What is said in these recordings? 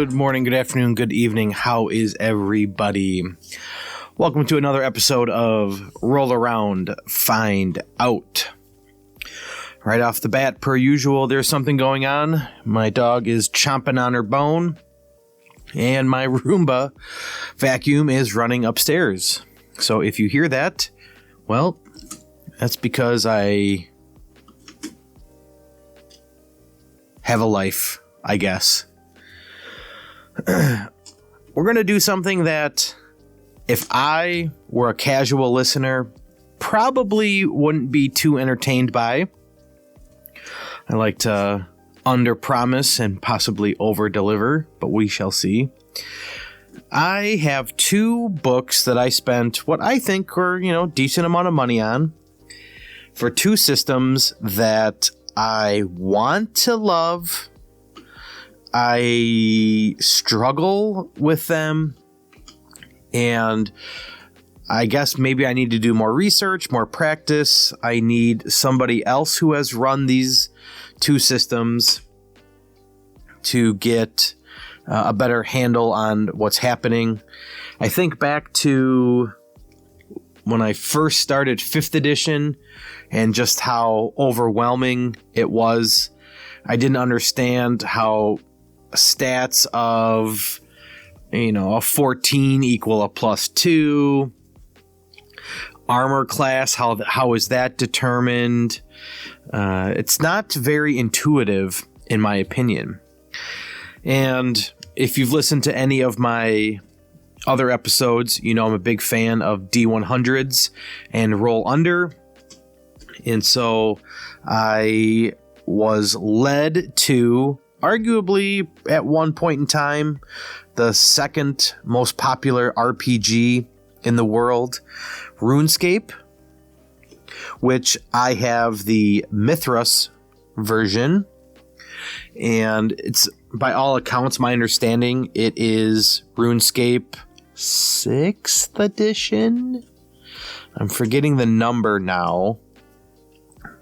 Good morning, good afternoon, good evening. How is everybody? Welcome to another episode of Roll Around, Find Out. Right off the bat, per usual, there's something going on. My dog is chomping on her bone, and my Roomba vacuum is running upstairs. So if you hear that, well, that's because I have a life, I guess. We're going to do something that, if I were a casual listener, probably wouldn't be too entertained by. I like to under-promise and possibly over-deliver, but we shall see. I have two books that I spent what I think were, decent amount of money on for two systems that I want to love. I struggle with them, and I guess maybe I need to do more research, more practice. I need somebody else who has run these two systems to get a better handle on what's happening. I think back to when I first started 5th edition and just how overwhelming it was. I didn't understand how stats of, a 14 equal a +2. Armor class, how is that determined? It's not very intuitive, in my opinion. And if you've listened to any of my other episodes, I'm a big fan of D100s and roll under. And so I was led to, arguably at one point in time, the second most popular RPG in the world, Runescape, which I have the Mythras version. And it's, by all accounts, my understanding, it is Runescape 6th edition. I'm forgetting the number now.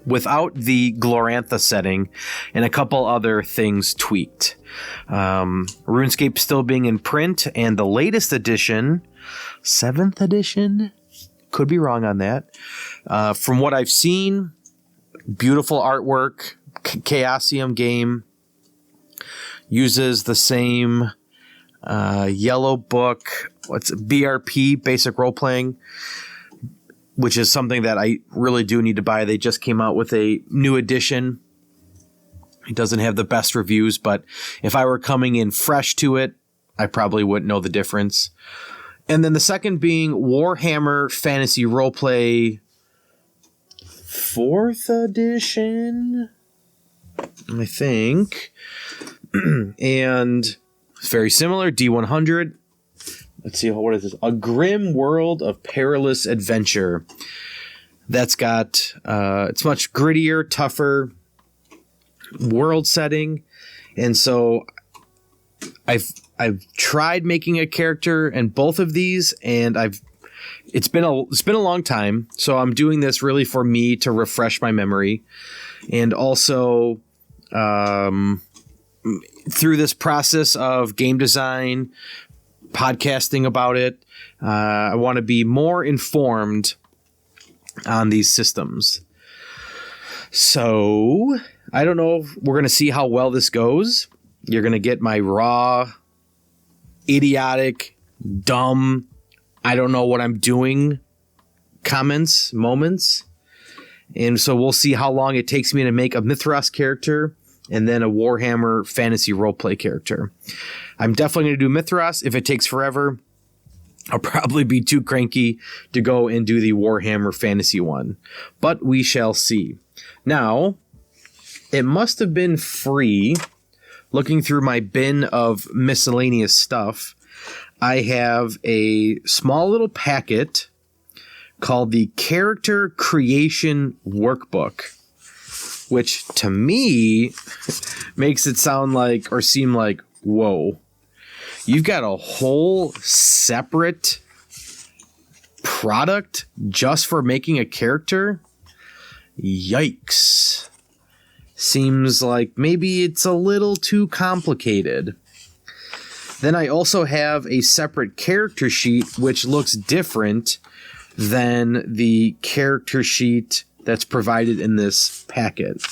Without the Glorantha setting and a couple other things tweaked. RuneScape still being in print, and the latest edition, 7th edition, could be wrong on that. From what I've seen, beautiful artwork, Chaosium game, uses the same yellow book, BRP, basic role-playing, which is something that I really do need to buy. They just came out with a new edition. It doesn't have the best reviews, but if I were coming in fresh to it, I probably wouldn't know the difference. And then the second being Warhammer Fantasy Roleplay 4th edition, I think. And it's very similar, D100. Let's see, what is this? A Grim World of Perilous Adventure. That's got, it's much grittier, tougher world setting. And so I've tried making a character in both of these, and it's been a long time. So I'm doing this really for me to refresh my memory. And also, through this process of game design, podcasting about it, I want to be more informed on these systems. So I don't know if we're going to see how well this goes. You're going to get my raw, idiotic, dumb, I don't know what I'm doing moments. And so we'll see how long it takes me to make a Mythras character and then a Warhammer fantasy roleplay character. I'm definitely going to do Mythras. If it takes forever, I'll probably be too cranky to go and do the Warhammer fantasy one. But we shall see. Now, it must have been free. Looking through my bin of miscellaneous stuff, I have a small little packet called the Character Creation Workbook, which to me makes it sound like, or seem like, whoa, you've got a whole separate product just for making a character? Yikes. Seems like maybe it's a little too complicated. Then I also have a separate character sheet, which looks different than the character sheet that's provided in this packet.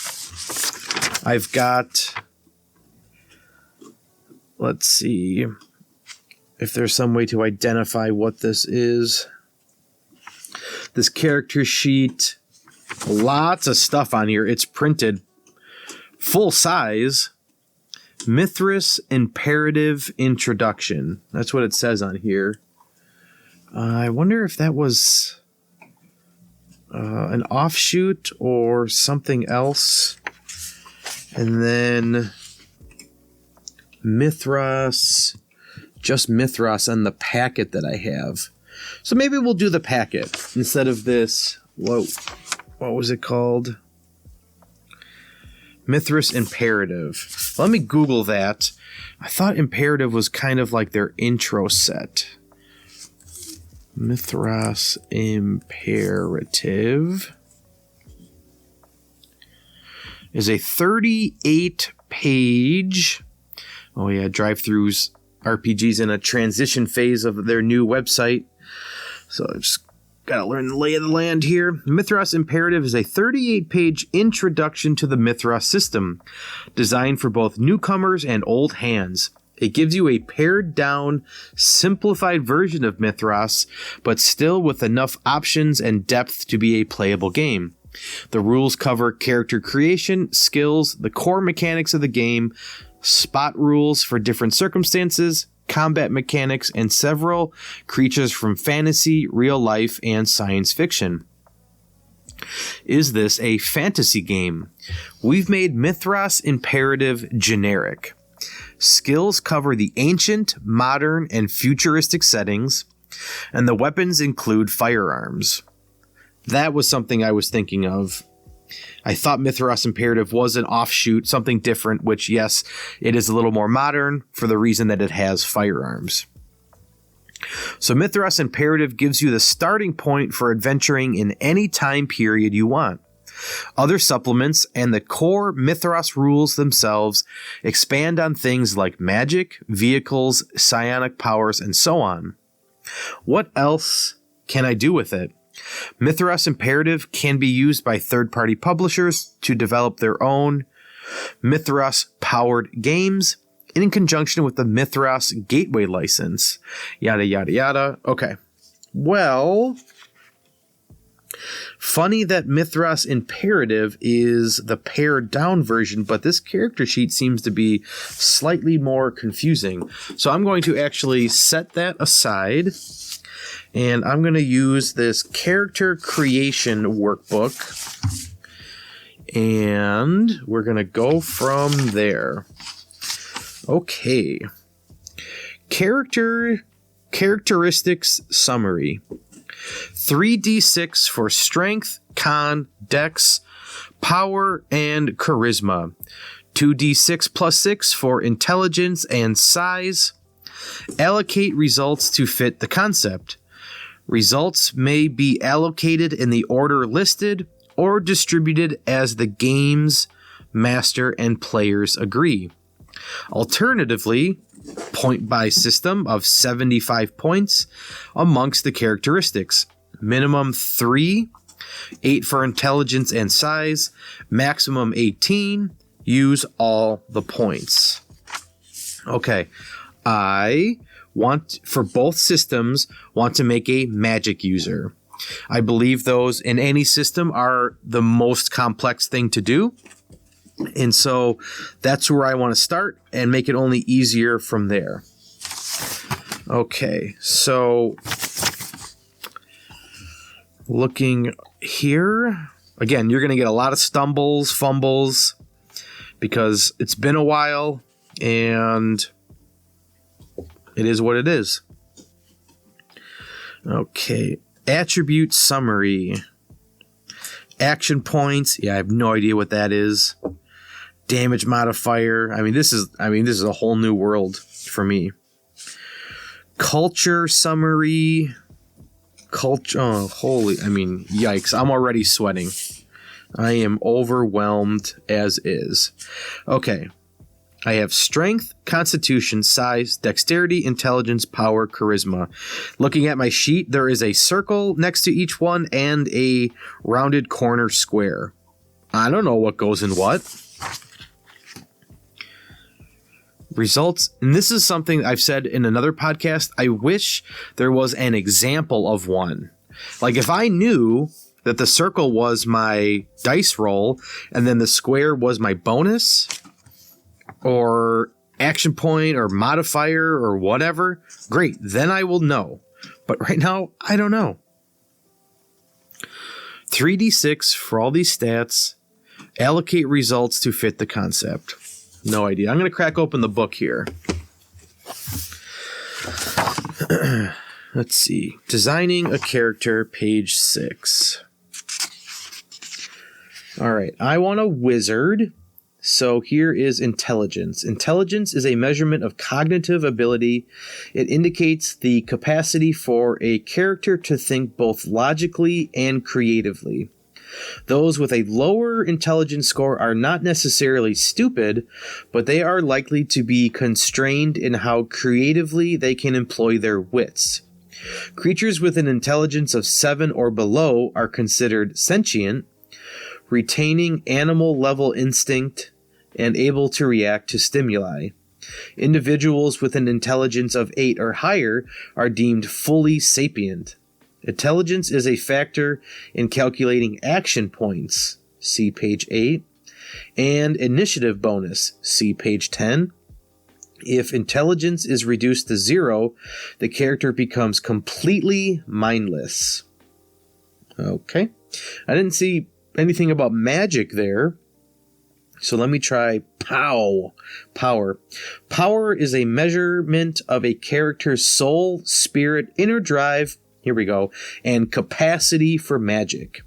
I've got, let's see if there's some way to identify what this is. This character sheet, lots of stuff on here. It's printed full size. Mythras Imperative Introduction. That's what it says on here. I wonder if that was an offshoot or something else. And then Mythras, just Mythras on the packet that I have. So maybe we'll do the packet instead of this. What was it called? Mythras Imperative. Let me Google that. I thought Imperative was kind of like their intro set. Mythras Imperative is a 38-page. Oh yeah, drive-throughs RPGs in a transition phase of their new website. So I just gotta learn the lay of the land here. Mythras Imperative is a 38-page introduction to the Mythras system, designed for both newcomers and old hands. It gives you a pared-down, simplified version of Mythras, but still with enough options and depth to be a playable game. The rules cover character creation, skills, the core mechanics of the game, spot rules for different circumstances, combat mechanics, and several creatures from fantasy, real life, and science fiction. Is this a fantasy game? We've made Mythras Imperative generic. Skills cover the ancient, modern, and futuristic settings, and the weapons include firearms. That was something I was thinking of. I thought Mythras Imperative was an offshoot, something different, which, yes, it is a little more modern for the reason that it has firearms. So Mythras Imperative gives you the starting point for adventuring in any time period you want. Other supplements and the core Mythras rules themselves expand on things like magic, vehicles, psionic powers, and so on. What else can I do with it? Mythras Imperative can be used by third-party publishers to develop their own Mythras-powered games in conjunction with the Mythras Gateway license. Yada, yada, yada. Okay. Well, funny that Mythras Imperative is the pared-down version, but this character sheet seems to be slightly more confusing. So I'm going to actually set that aside. And I'm going to use this character creation workbook. And we're going to go from there. Okay. Characteristics summary. 3d6 for strength, con, dex, power, and charisma. 2d6 plus 6 for intelligence and size. Allocate results to fit the concept. Results may be allocated in the order listed or distributed as the game's master and players agree. Alternatively, point buy system of 75 points amongst the characteristics. Minimum 3, 8 for intelligence and size, maximum 18. Use all the points. Okay, I want, for both systems, want to make a magic user. I believe those in any system are the most complex thing to do. And so that's where I want to start and make it only easier from there. Okay, so looking here, again, you're going to get a lot of stumbles, fumbles, because it's been a while and it is what it is. Okay. Attribute summary. Action points. Yeah, I have no idea what that is. Damage modifier. This is a whole new world for me. Culture summary. Yikes. I'm already sweating. I am overwhelmed as is. Okay. I have strength, constitution, size, dexterity, intelligence, power, charisma. Looking at my sheet, there is a circle next to each one and a rounded corner square. I don't know what goes in what. Results, and this is something I've said in another podcast, I wish there was an example of one. Like if I knew that the circle was my dice roll and then the square was my bonus or action point or modifier or whatever, great, then I will know. But right now, I don't know. 3d6 for all these stats. Allocate results to fit the concept. No idea. I'm going to crack open the book here. Let's see. Designing a character, page 6. All right. I want a wizard. So here is intelligence. Intelligence is a measurement of cognitive ability. It indicates the capacity for a character to think both logically and creatively. Those with a lower intelligence score are not necessarily stupid, but they are likely to be constrained in how creatively they can employ their wits. Creatures with an intelligence of 7 or below are considered sentient, retaining animal-level instinct, and able to react to stimuli. Individuals with an intelligence of 8 or higher are deemed fully sapient. Intelligence is a factor in calculating action points, see page 8, and initiative bonus, see page 10. If intelligence is reduced to 0, the character becomes completely mindless. Okay. I didn't see anything about magic there. So let me try power. Power is a measurement of a character's soul, spirit, inner drive, here we go, and capacity for magic.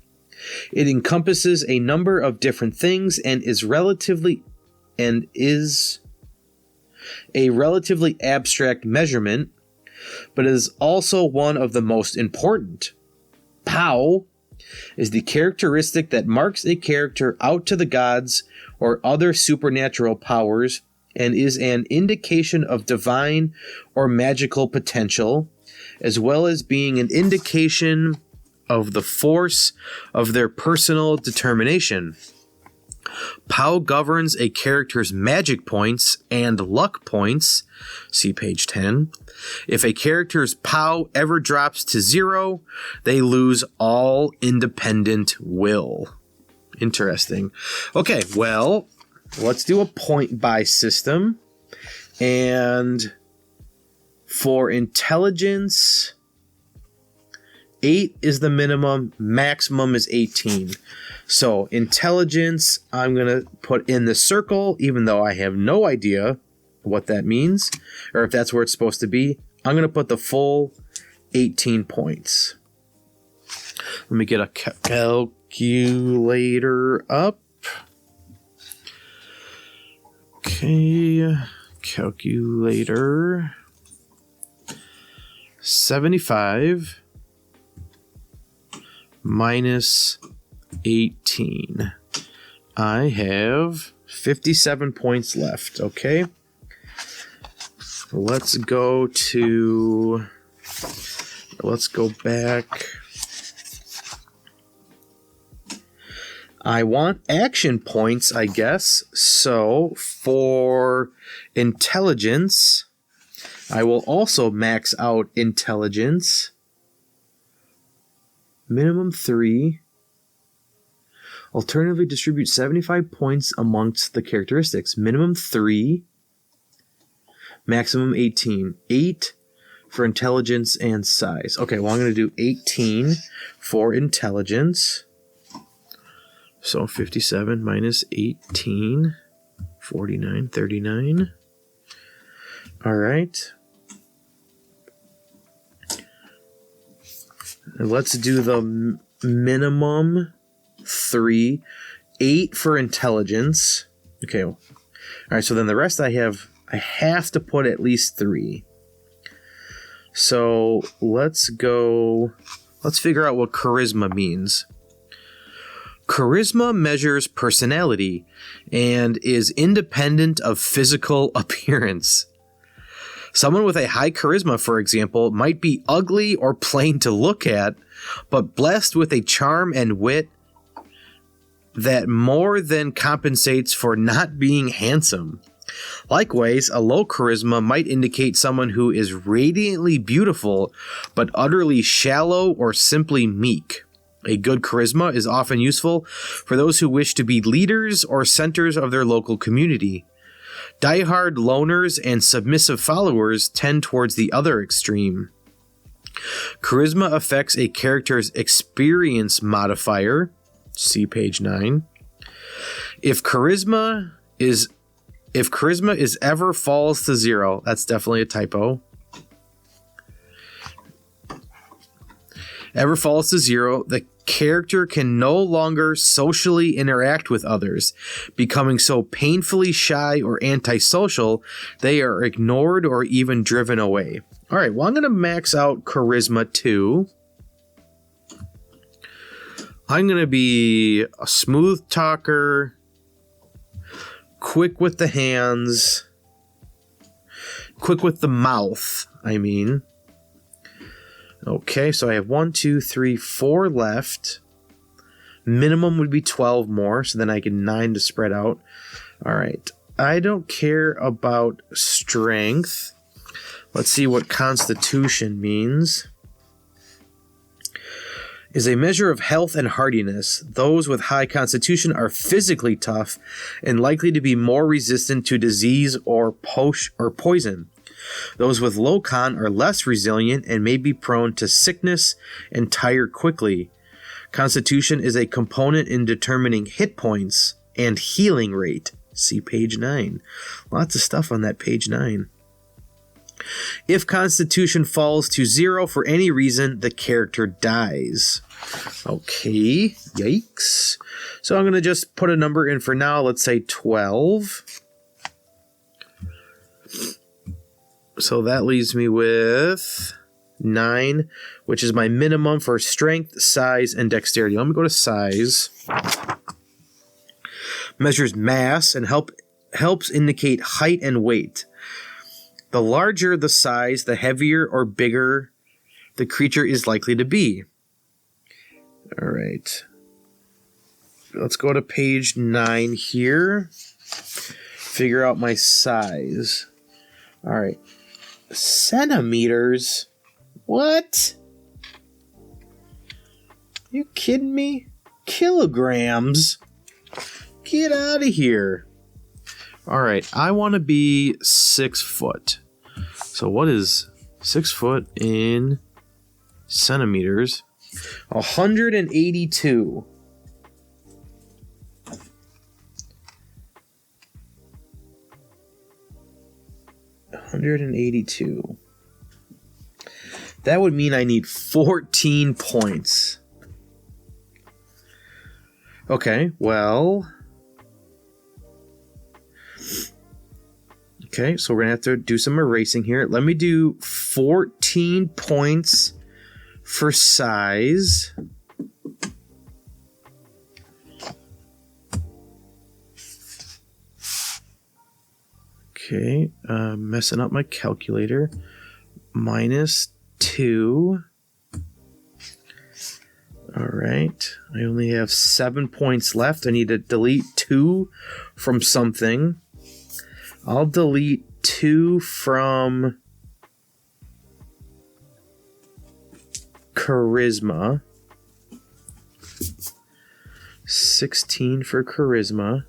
It encompasses a number of different things and is a relatively abstract measurement, but is also one of the most important. Pow is the characteristic that marks a character out to the gods or other supernatural powers and is an indication of divine or magical potential, as well as being an indication of the force of their personal determination. POW governs a character's magic points and luck points, see page 10. If a character's POW ever drops to 0, they lose all independent will. Interesting. Okay, well, let's do a point buy system. And for intelligence, 8 is the minimum, maximum is 18. So intelligence, I'm going to put in the circle, even though I have no idea what that means, or if that's where it's supposed to be. I'm going to put the full 18 points. Let me get a calculator up. Okay, calculator. 75 minus 18. I have 57 points left, okay? Let's go back. I want action points, I guess. So for intelligence, I will also max out intelligence. Minimum 3. Alternatively, distribute 75 points amongst the characteristics. Minimum 3. Maximum 18. 8 for intelligence and size. Okay, well, I'm going to do 18 for intelligence. So 57 minus 18. 49, 39. All right. Let's do the minimum 3. 8 for intelligence. Okay. All right, so then the rest I have to put at least 3. So let's figure out what charisma means. Charisma measures personality and is independent of physical appearance. Someone with a high charisma, for example, might be ugly or plain to look at, but blessed with a charm and wit that more than compensates for not being handsome. Likewise, a low charisma might indicate someone who is radiantly beautiful, but utterly shallow or simply meek. A good charisma is often useful for those who wish to be leaders or centers of their local community. Diehard loners and submissive followers tend towards the other extreme. Charisma affects a character's experience modifier. See page 9. If charisma is ever falls to 0, that's definitely a typo. Ever falls to 0, the character can no longer socially interact with others, becoming so painfully shy or antisocial they are ignored or even driven away. All right, well, I'm going to max out Charisma 2. I'm going to be a smooth talker, quick with the hands, quick with the mouth, I mean. Okay, so I have 1, 2, 3, 4 left. Minimum would be 12 more, so then I get 9 to spread out. All right, I don't care about strength. Let's see what constitution means. Is a measure of health and hardiness. Those with high constitution are physically tough and likely to be more resistant to disease or poison. Those with low con are less resilient and may be prone to sickness and tire quickly. Constitution is a component in determining hit points and healing rate. See page 9. Lots of stuff on that page 9. If Constitution falls to 0 for any reason, the character dies. Okay, yikes. So I'm going to just put a number in for now. Let's say 12. So that leaves me with 9, which is my minimum for strength, size, and dexterity. Let me go to size. Measures mass and helps indicate height and weight. The larger the size, the heavier or bigger the creature is likely to be. All right. Let's go to page 9 here. Figure out my size. All right. Centimeters? What? You kidding me? Kilograms? Get out of here. All right. I want to be 6 foot. So what is 6 foot in centimeters? 182. That would mean I need 14 points. Okay, well. Okay, so we're going to have to do some erasing here. Let me do 14 points for size. Okay, messing up my calculator. -2. All right, I only have 7 points left. I need to delete 2 from something. I'll delete 2 from charisma. 16 for charisma,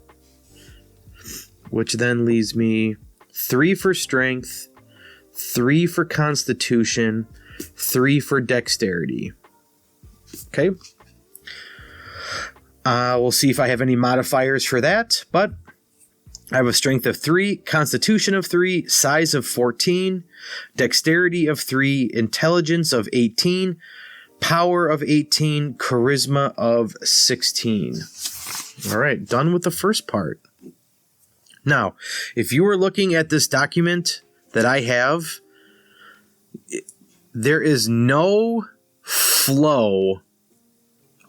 which then leaves me 3 for strength, 3 for constitution, 3 for dexterity. Okay. We'll see if I have any modifiers for that, but I have a strength of 3, constitution of 3, size of 14, dexterity of 3, intelligence of 18, power of 18, charisma of 16. All right, done with the first part. Now, if you were looking at this document that I have, there is no flow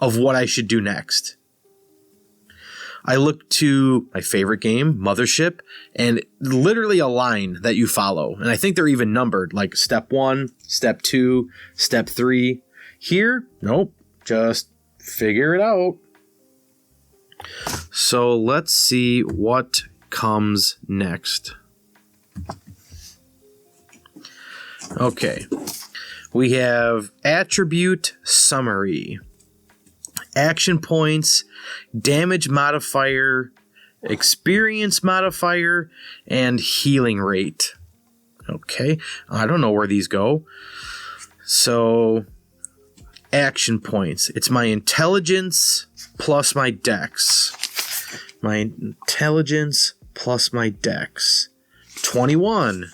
of what I should do next. I look to my favorite game, Mothership, and literally a line that you follow. And I think they're even numbered, like step 1, step 2, step 3. Here, nope, just figure it out. So let's see what comes next. Okay, we have attribute summary, action points, damage modifier, experience modifier, and healing rate. Okay, I don't know where these go. So, action points. It's my intelligence plus my dex. My intelligence plus my dex. 21.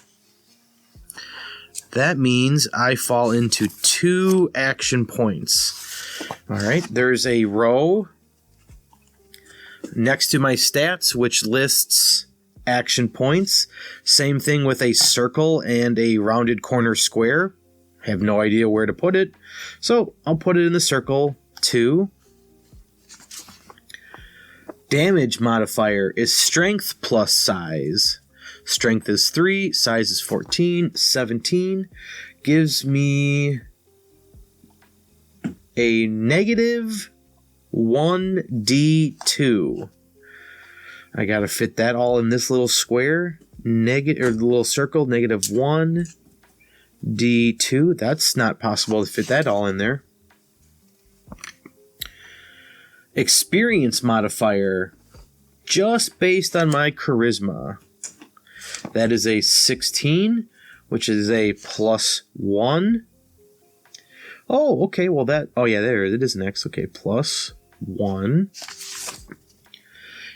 That means I fall into 2 action points. All right, there's a row next to my stats, which lists action points. Same thing with a circle and a rounded corner square. I have no idea where to put it, so I'll put it in the circle. 2. Damage modifier is strength plus size. Strength is 3, size is 14, 17. Gives me a negative 1d2. I gotta fit that all in this little square. Negative, or the little circle, negative 1d2. That's not possible to fit that all in there. Experience modifier, just based on my charisma. That is a 16, which is a +1. Oh, okay, well that... Oh, yeah, there it is next. Okay, +1.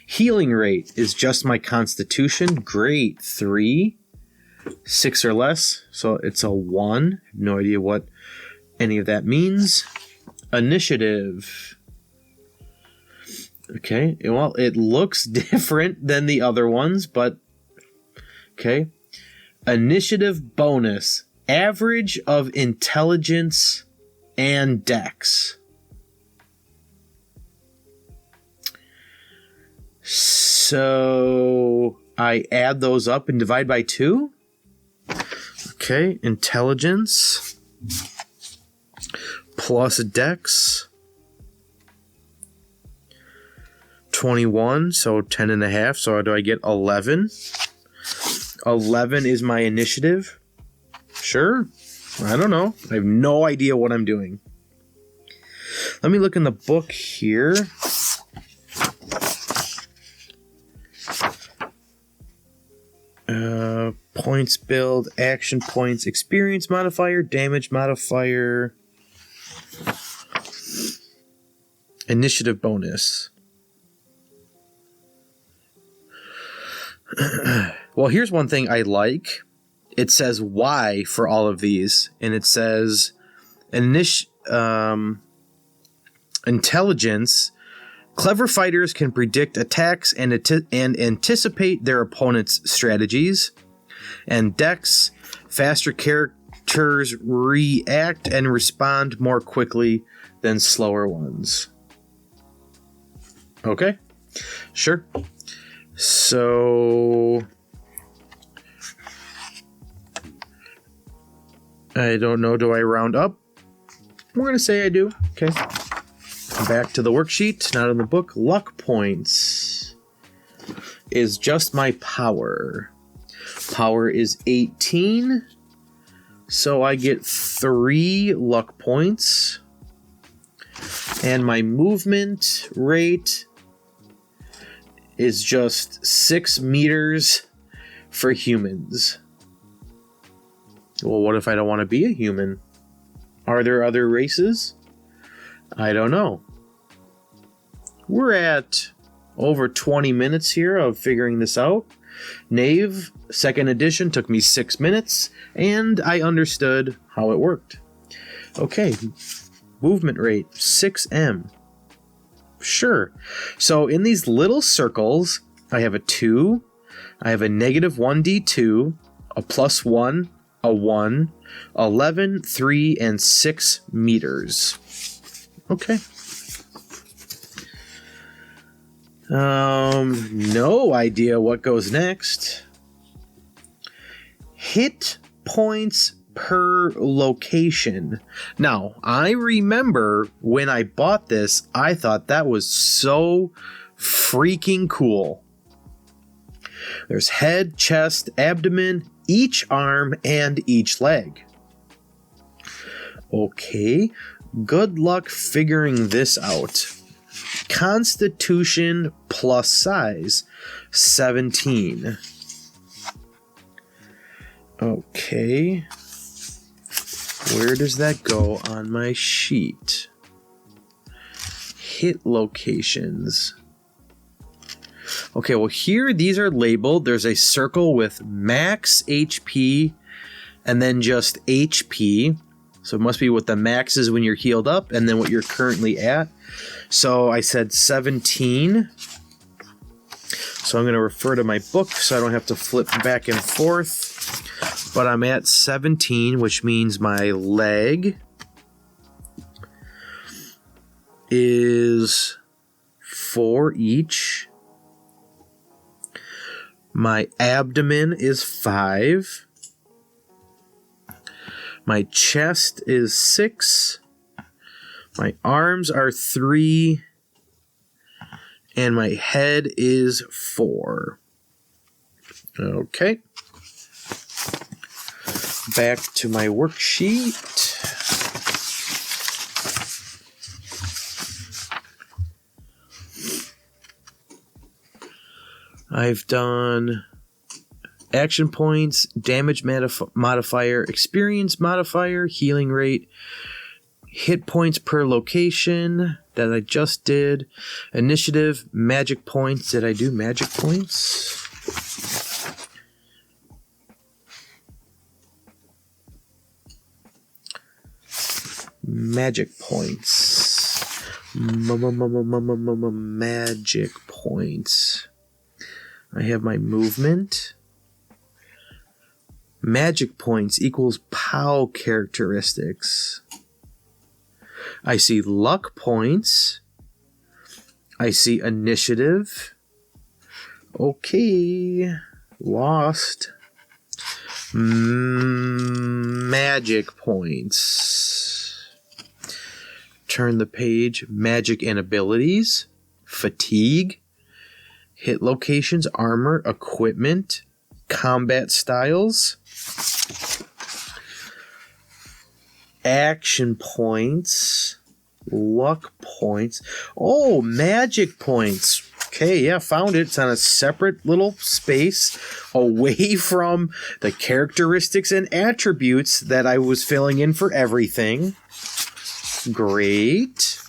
Healing rate is just my constitution. Great, 3. 6 or less, so it's a 1. No idea what any of that means. Initiative. Okay, well, it looks different than the other ones, but... Okay. Initiative bonus. Average of intelligence and dex. So I add those up and divide by 2. Okay. Intelligence plus dex. 21. So 10.5. So do I get 11? 11 is my initiative. Sure. I don't know. I have no idea what I'm doing. Let me look in the book here. Points build, action points, experience modifier, damage modifier, initiative bonus. Well, here's one thing I like. It says Y for all of these, and it says intelligence. Clever fighters can predict attacks and anticipate their opponent's strategies. And dex, faster characters react and respond more quickly than slower ones. Okay, sure. So... I don't know, do I round up? We're going to say I do. Okay. Back to the worksheet, not in the book. Luck points is just my power. Power is 18. So I get 3 luck points. And my movement rate is just 6 meters for humans. Well, what if I don't want to be a human? Are there other races? I don't know. We're at over 20 minutes here of figuring this out. Knave, 2nd edition, took me 6 minutes, and I understood how it worked. Okay, movement rate, 6M. Sure. So in these little circles, I have a 2, I have a negative 1d2, a +1, a 1, 11, 3, and 6 meters. Okay. No idea what goes next. Hit points per location. Now, I remember when I bought this, I thought that was so freaking cool. There's head, chest, abdomen, each arm, and each leg. Okay, good luck figuring this out. Constitution plus size, 17. Okay. Where does that go on my sheet? Hit locations. Okay, well here these are labeled. There's a circle with max HP and then just HP. So it must be what the max is when you're healed up and then what you're currently at. So I said 17. So I'm going to refer to my book so I don't have to flip back and forth. But I'm at 17, which means my leg is 4 each. My abdomen is 5. My chest is 6. My arms are 3. And my head is 4. Okay. Back to my worksheet. I've done action points, damage modifier, experience modifier, healing rate, hit points per location that I just did, initiative, magic points. Did I do magic points? Magic points. Magic points. I have my movement. Magic points equals POW characteristics. I see luck points. I see initiative. Okay. Lost. Magic points. Turn the page. Magic and abilities. Fatigue. Hit locations. Armor. Equipment. Combat styles. Action points. Luck points. Oh, magic points. Okay, yeah, found it. It's on a separate little space away from the characteristics and attributes that I was filling in for everything. Great.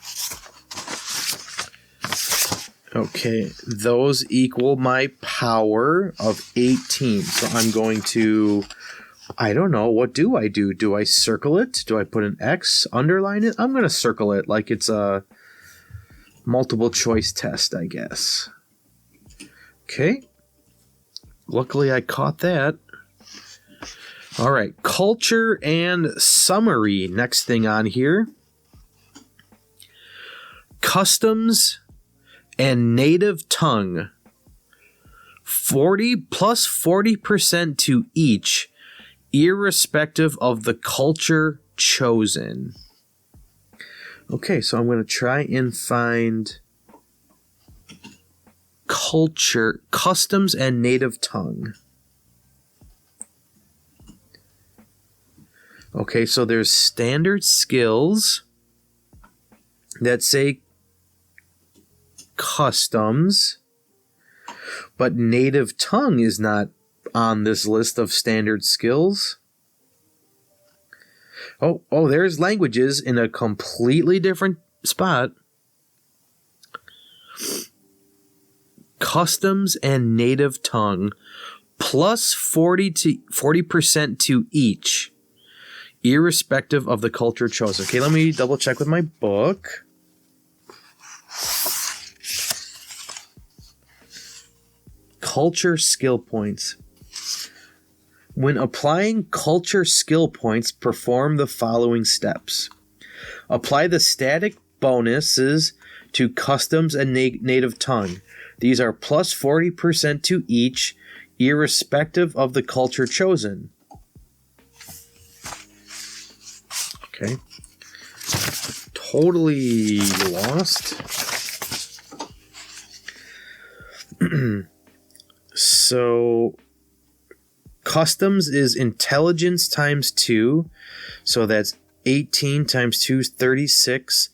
Okay, those equal my power of 18. So I'm going to, I don't know, what do I do? Do I circle it? Do I put an X, underline it? I'm going to circle it like it's a multiple choice test, I guess. Okay. Luckily I caught that. All right, culture and summary. Next thing on here. Customs and native tongue. 40 plus 40% to each, irrespective of the culture chosen. Okay, so I'm going to try and find culture, customs, and native tongue. Okay, so there's standard skills that say customs, but native tongue is not on this list of standard skills. Oh, there's languages in a completely different spot. Customs and native tongue plus 40% to each, irrespective of the culture chosen. Okay, let me double check with my book. Culture skill points. When applying culture skill points, perform the following steps. Apply the static bonuses to customs and native tongue. These are plus 40% to each, irrespective of the culture chosen. Okay. Totally lost. So customs is intelligence times 2. So that's 18 times 2 is 36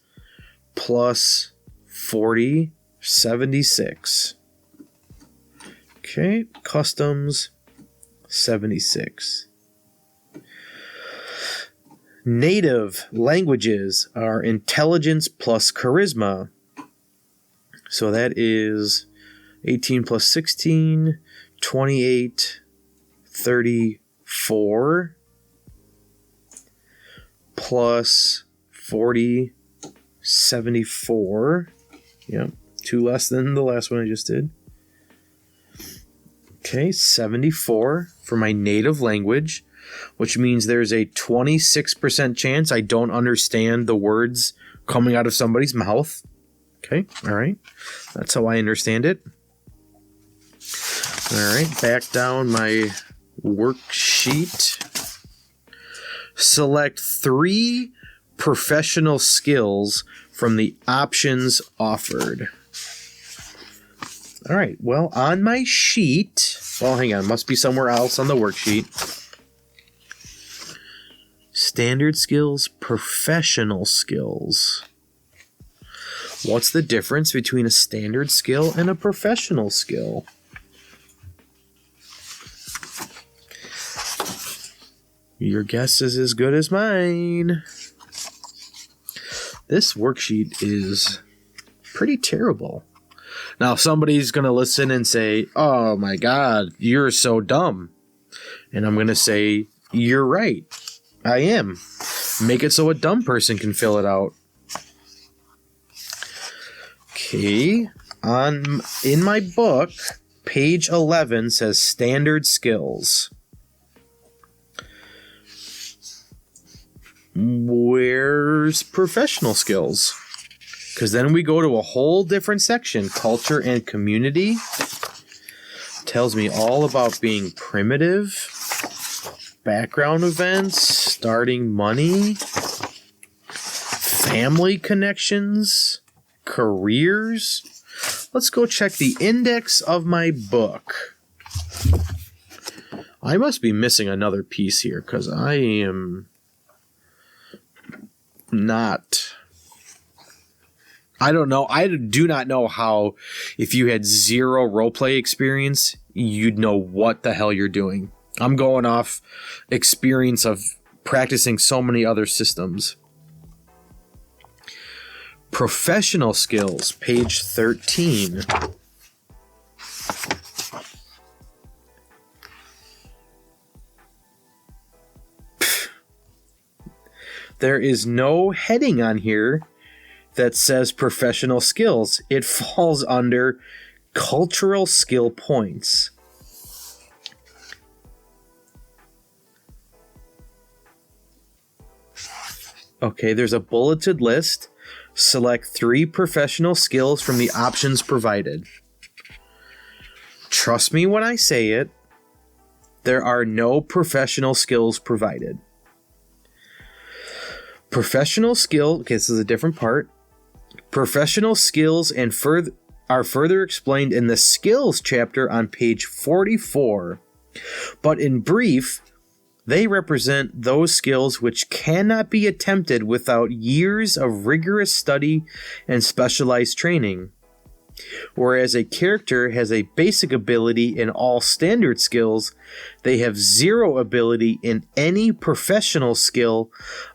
plus 40, 76. Okay, customs 76. Native languages are intelligence plus charisma. So that is 18 plus 16, 28, 34, plus 40, 74. Yep, 2 less than the last one I just did. Okay, 74 for my native language, which means there's a 26% chance I don't understand the words coming out of somebody's mouth. Okay, all right. That's how I understand it. All right, back down my worksheet. Select 3 professional skills from the options offered. All right, well, on my sheet, well, hang on, must be somewhere else on the worksheet. Standard skills, professional skills. What's the difference between a standard skill and a professional skill? Your guess is as good as mine. This worksheet is pretty terrible. Now, somebody's going to listen and say, oh my God, you're so dumb. And I'm going to say, you're right. I am. Make it so a dumb person can fill it out. Okay. In my book, page 11 says standard skills. Where's professional skills? Because then we go to a whole different section, culture and community. Tells me all about being primitive, background events, starting money, family connections, careers. Let's go check the index of my book. I must be missing another piece here because I am not... I don't know. I do not know how, if you had 0 roleplay experience, you'd know what the hell you're doing. I'm going off experience of practicing so many other systems. Professional skills, page 13. There is no heading on here that says professional skills. It falls under cultural skill points. Okay, there's a bulleted list. Select 3 professional skills from the options provided. Trust me when I say it, there are no professional skills provided. Professional skill, okay, this is a different part. Professional skills and are further explained in the skills chapter on page 44. But in brief, they represent those skills which cannot be attempted without years of rigorous study and specialized training. Whereas a character has a basic ability in all standard skills, they have 0 ability in any professional skill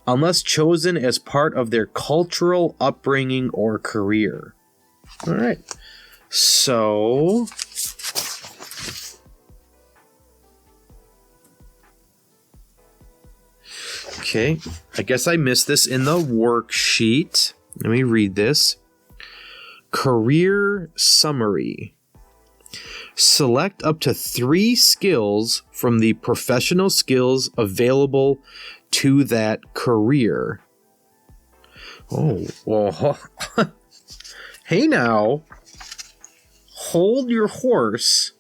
unless chosen as part of their cultural upbringing or career. All right. So... okay, I guess I missed this in the worksheet. Let me read this. Career summary. Select up to 3 skills from the professional skills available to that career. Oh, well, Hey now. Hold your horse.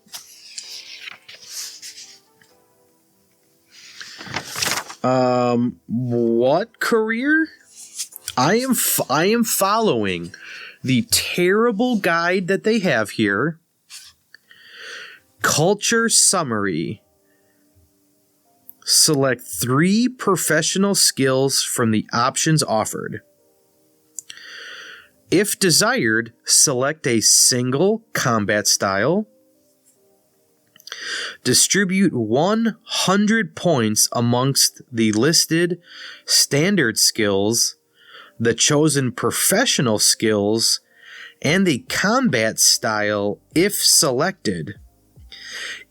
What career? I am following the terrible guide that they have here. Culture summary. Select 3 professional skills from the options offered. If desired, select a single combat style. Distribute 100 points amongst the listed standard skills, the chosen professional skills, and the combat style if selected,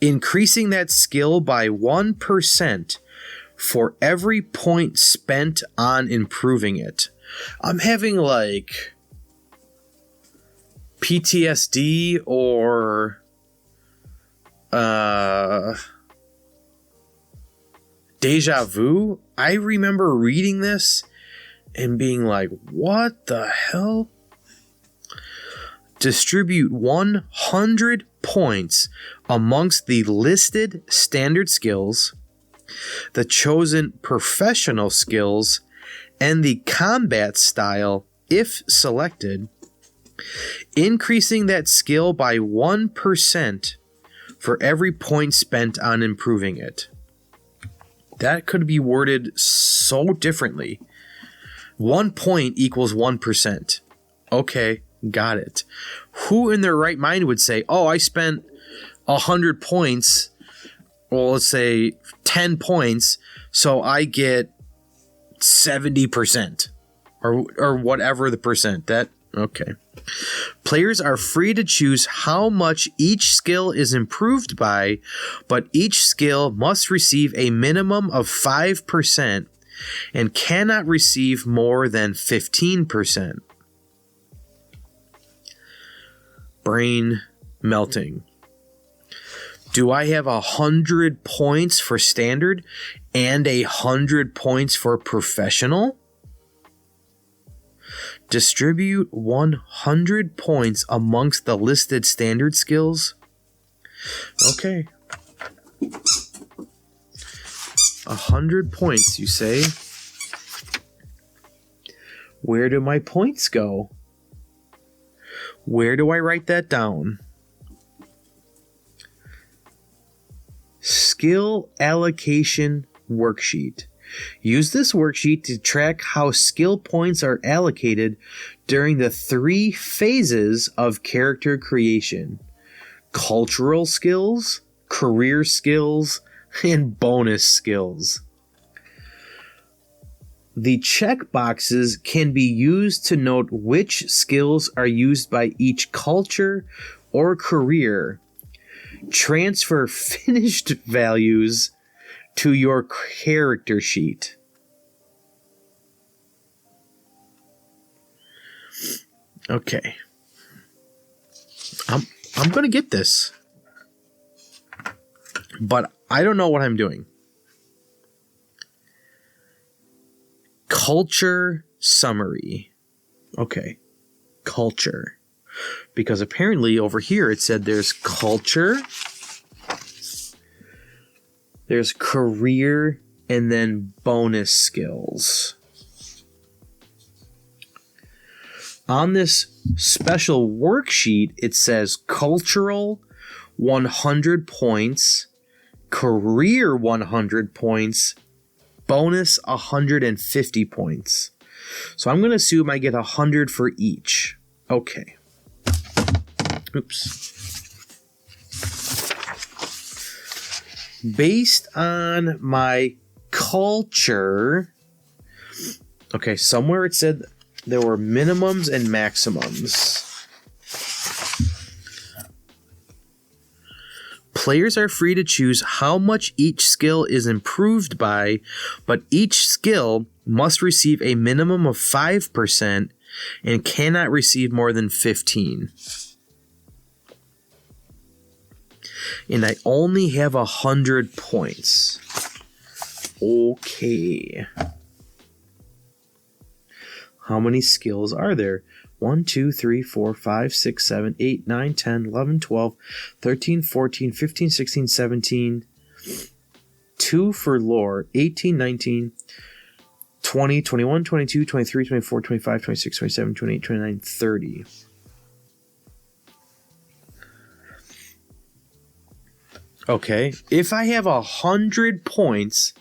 increasing that skill by 1% for every point spent on improving it. I'm having like PTSD or deja vu. I remember reading this and being like, what the hell? Distribute 100 points amongst the listed standard skills, the chosen professional skills, and the combat style if selected, increasing that skill by 1% for every point spent on improving it. That could be worded so differently. 1 point equals 1%. Okay, got it. Who in their right mind would say, oh, I spent 100 points, well, let's say 10 points, so I get 70% or whatever the percent. That, okay. Players are free to choose how much each skill is improved by, but each skill must receive a minimum of 5% and cannot receive more than 15%. Brain melting. Do I have 100 points for standard and 100 points for professional? Distribute 100 points amongst the listed standard skills. Okay. 100 points, you say? Where do my points go? Where do I write that down? Skill allocation worksheet. Use this worksheet to track how skill points are allocated during the 3 phases of character creation: cultural skills, career skills, and bonus skills. The checkboxes can be used to note which skills are used by each culture or career. Transfer finished values to your character sheet. Okay. I'm going to get this. But I don't know what I'm doing. Culture summary. Okay. Culture. Because apparently over here it said there's culture, there's career, and then bonus skills. On this special worksheet, it says cultural 100 points, career 100 points, bonus 150 points. So I'm going to assume I get 100 for each. Okay. Oops. Based on my culture, okay, somewhere it said there were minimums and maximums. Players are free to choose how much each skill is improved by, but each skill must receive a minimum of 5% and cannot receive more than 15%. And I only have 100 points. Okay. How many skills are there? 1, 2, 3, 4, 5, 6, 7, 8, 9, 10, 11, 12, 13, 14, 15, 16, 17. 2 for lore. 18, 19, 20, 21, 22, 23, 24, 25, 26, 27, 28, 29, 30. Okay, if I have 100 points...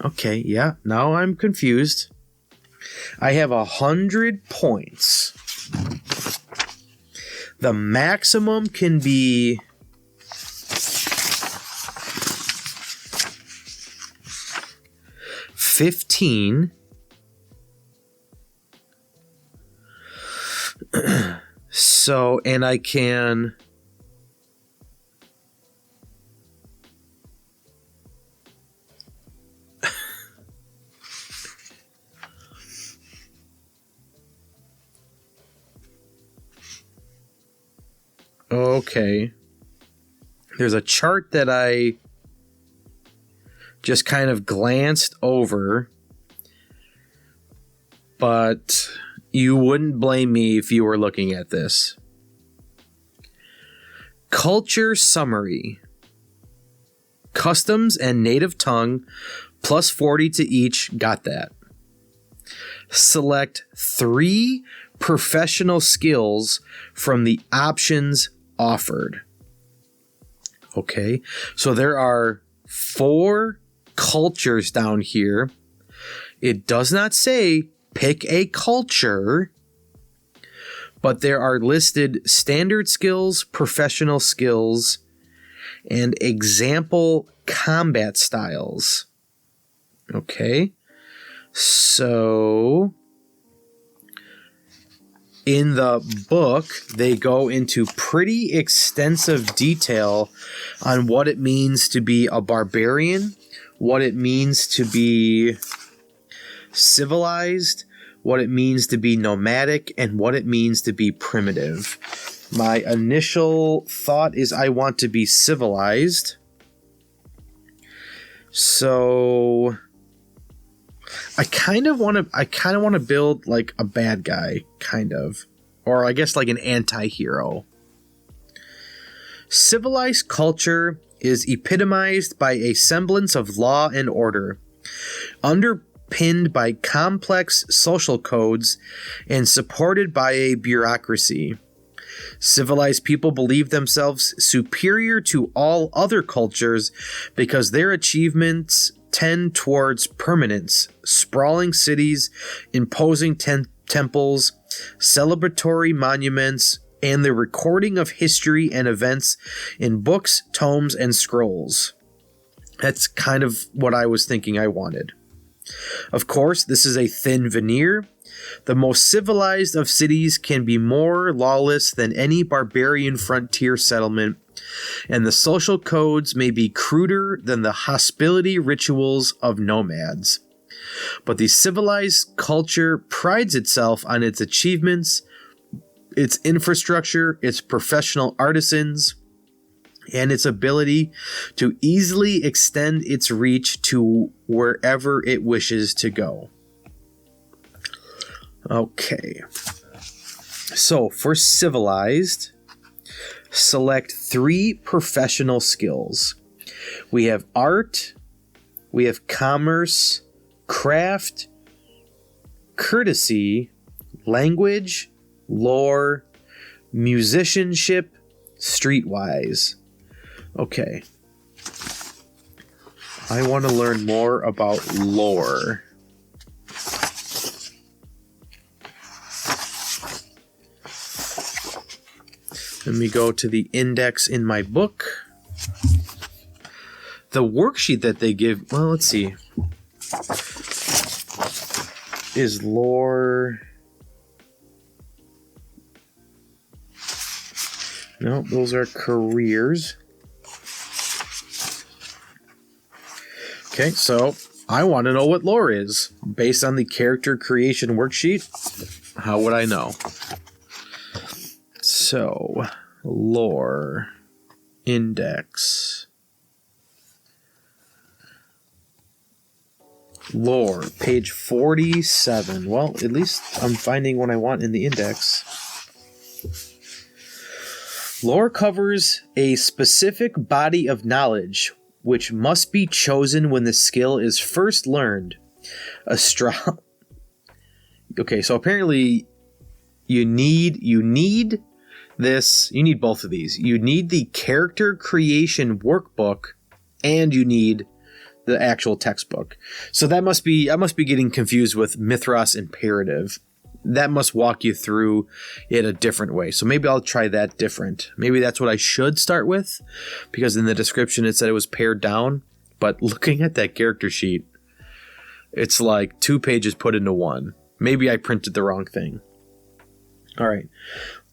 Okay, yeah, now I'm confused. I have 100 points. The maximum can be... $15. So, and I can... Okay. There's a chart that I just kind of glanced over, but you wouldn't blame me if you were looking at this. Culture summary. Customs and native tongue, plus 40 to each, got that. Select 3 professional skills from the options offered. Okay, so there are 4 cultures down here. It does not say pick a culture, but there are listed standard skills, professional skills, and example combat styles. Okay, so in the book, they go into pretty extensive detail on what it means to be a barbarian, what it means to be civilized, what it means to be nomadic, and what it means to be primitive. My initial thought is I want to be civilized. So I kind of want to build like a bad guy, kind of. Or I guess like an anti-hero. Civilized culture is epitomized by a semblance of law and order, underpinned by complex social codes and supported by a bureaucracy. Civilized people believe themselves superior to all other cultures because their achievements tend towards permanence, sprawling cities, imposing temples, celebratory monuments, and the recording of history and events in books, tomes, and scrolls. That's kind of what I was thinking I wanted. Of course, this is a thin veneer. The most civilized of cities can be more lawless than any barbarian frontier settlement, and the social codes may be cruder than the hospitality rituals of nomads. But the civilized culture prides itself on its achievements, its infrastructure, its professional artisans, and its ability to easily extend its reach to wherever it wishes to go. Okay. So for civilized, select 3 professional skills. We have art, we have commerce, craft, courtesy, language, lore, musicianship, streetwise. Okay. I want to learn more about lore. Let me go to the index in my book. The worksheet that they give, well, let's see. Is lore... No, those are careers. Okay, so I want to know what lore is. Based on the character creation worksheet, how would I know? So, lore index. Lore, page 47. Well, at least I'm finding what I want in the index. Lore covers a specific body of knowledge which must be chosen when the skill is first learned. Okay, so apparently you need this. You need both of these. You need the character creation workbook, and you need the actual textbook. So I must be getting confused with Mythras imperative. That must walk you through it a different way. So maybe I'll try that different. Maybe that's what I should start with, because in the description it said it was pared down. But looking at that character sheet, it's like 2 pages put into one. Maybe I printed the wrong thing. All right.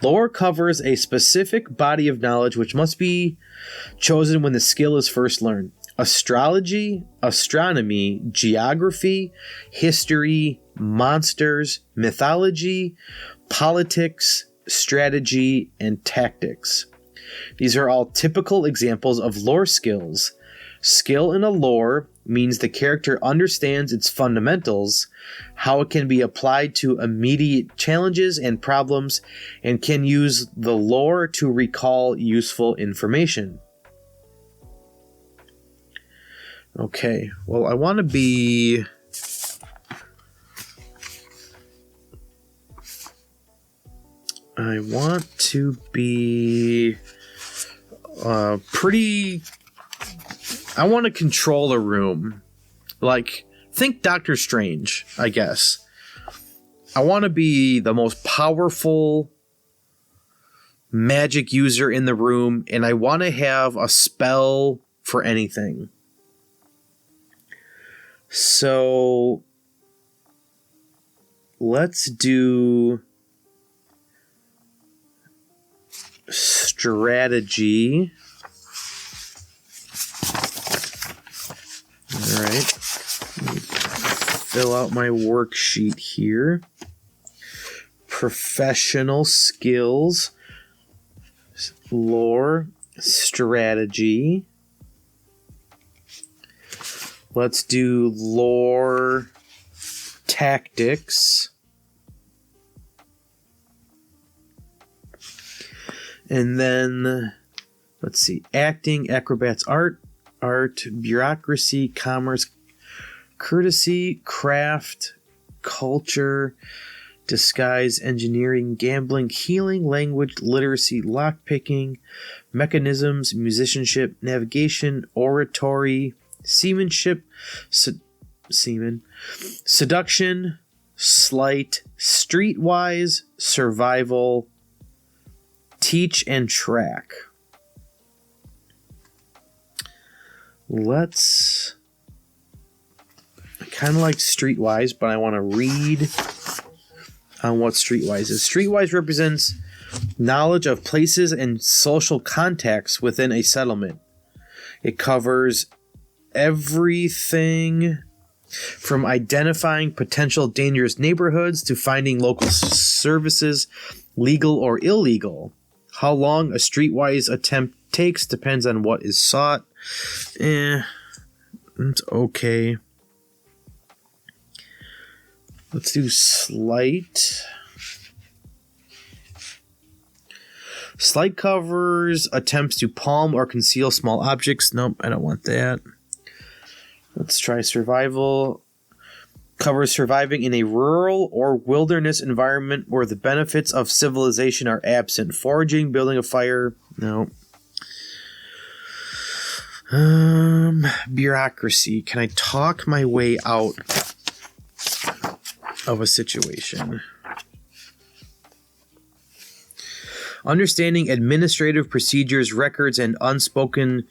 Lore covers a specific body of knowledge which must be chosen when the skill is first learned. Astrology, astronomy, geography, history, monsters, mythology, politics, strategy, and tactics. These are all typical examples of lore skills. Skill in a lore means the character understands its fundamentals, how it can be applied to immediate challenges and problems, and can use the lore to recall useful information. Okay, well, I want to be... pretty... I want to control a room. Like, think Doctor Strange, I guess. I want to be the most powerful magic user in the room, and I want to have a spell for anything. So, let's do strategy. All right. Fill out my worksheet here. Professional skills, lore, strategy. Let's do lore, tactics. And then, let's see, acting, acrobats, art, bureaucracy, commerce, courtesy, craft, culture, disguise, engineering, gambling, healing, language, literacy, lockpicking, mechanisms, musicianship, navigation, oratory, seamanship, seduction, sleight, streetwise, survival, teach, and track. I kind of like streetwise, but I want to read on what streetwise is. Streetwise represents knowledge of places and social contacts within a settlement. It covers everything from identifying potential dangerous neighborhoods to finding local services, legal or illegal. How long a streetwise attempt takes depends on what is sought. It's okay. Let's do sleight. Sleight covers attempts to palm or conceal small objects. Nope, I don't want that. Let's try survival. Covers surviving in a rural or wilderness environment where the benefits of civilization are absent. Foraging, building a fire. No. Bureaucracy. Can I talk my way out of a situation? Understanding administrative procedures, records, and unspoken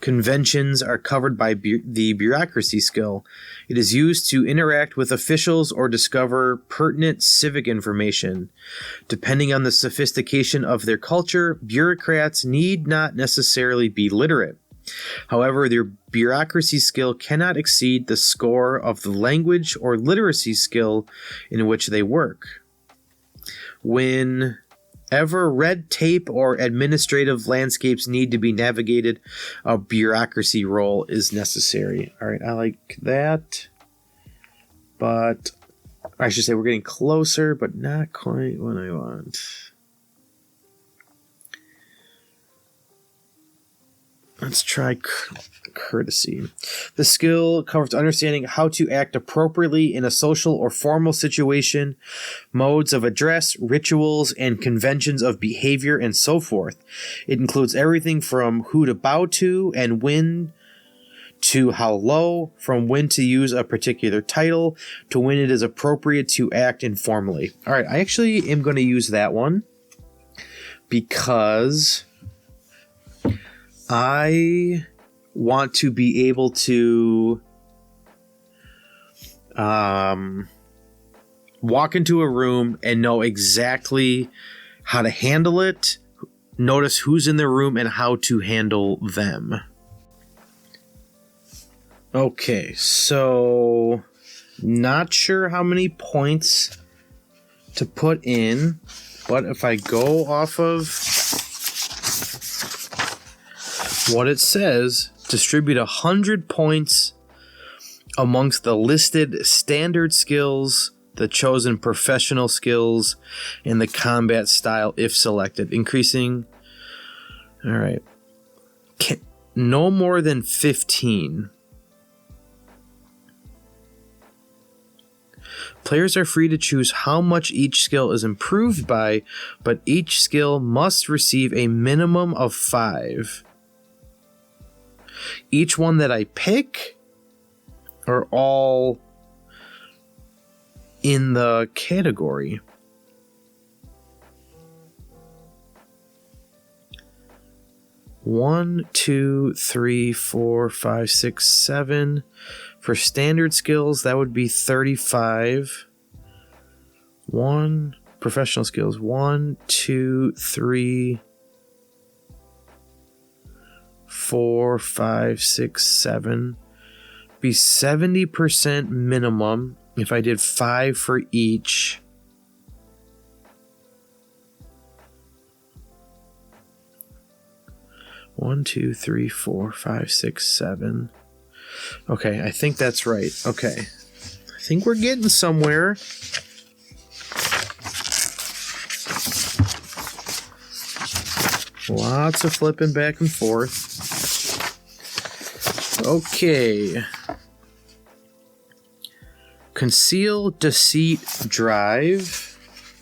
conventions are covered by the bureaucracy skill. It is used to interact with officials or discover pertinent civic information. Depending on the sophistication of their culture, bureaucrats need not necessarily be literate. However, their bureaucracy skill cannot exceed the score of the language or literacy skill in which they work. Whenever red tape or administrative landscapes need to be navigated, a bureaucracy role is necessary. All right, I like that. but I should say we're getting closer, but not quite what I want. Let's try courtesy. The skill covers understanding how to act appropriately in a social or formal situation, modes of address, rituals, and conventions of behavior, and so forth. It includes everything from who to bow to and when to how low, from when to use a particular title to when it is appropriate to act informally. All right, I actually am going to use that one because I want to be able to walk into a room and know exactly how to handle it, notice who's in the room, and how to handle them. Okay, so not sure how many points to put in, but if I go off of what it says, distribute 100 points amongst the listed standard skills, the chosen professional skills, and the combat style if selected, increasing. All right. No more than 15. Players are free to choose how much each skill is improved by, but each skill must receive a minimum of 5. Each one that I pick are all in the category. One, two, three, 4, 5, 6, 7. For standard skills, that would be 35. Professional skills. 1, 2, 3, 4, 5, 6, 7. Be 70% minimum if I did 5 for each. One, 2, 3, 4, 5, 6, 7. Okay, I think that's right. Okay. I think we're getting somewhere. Lots of flipping back and forth. Okay. Conceal, deceit, drive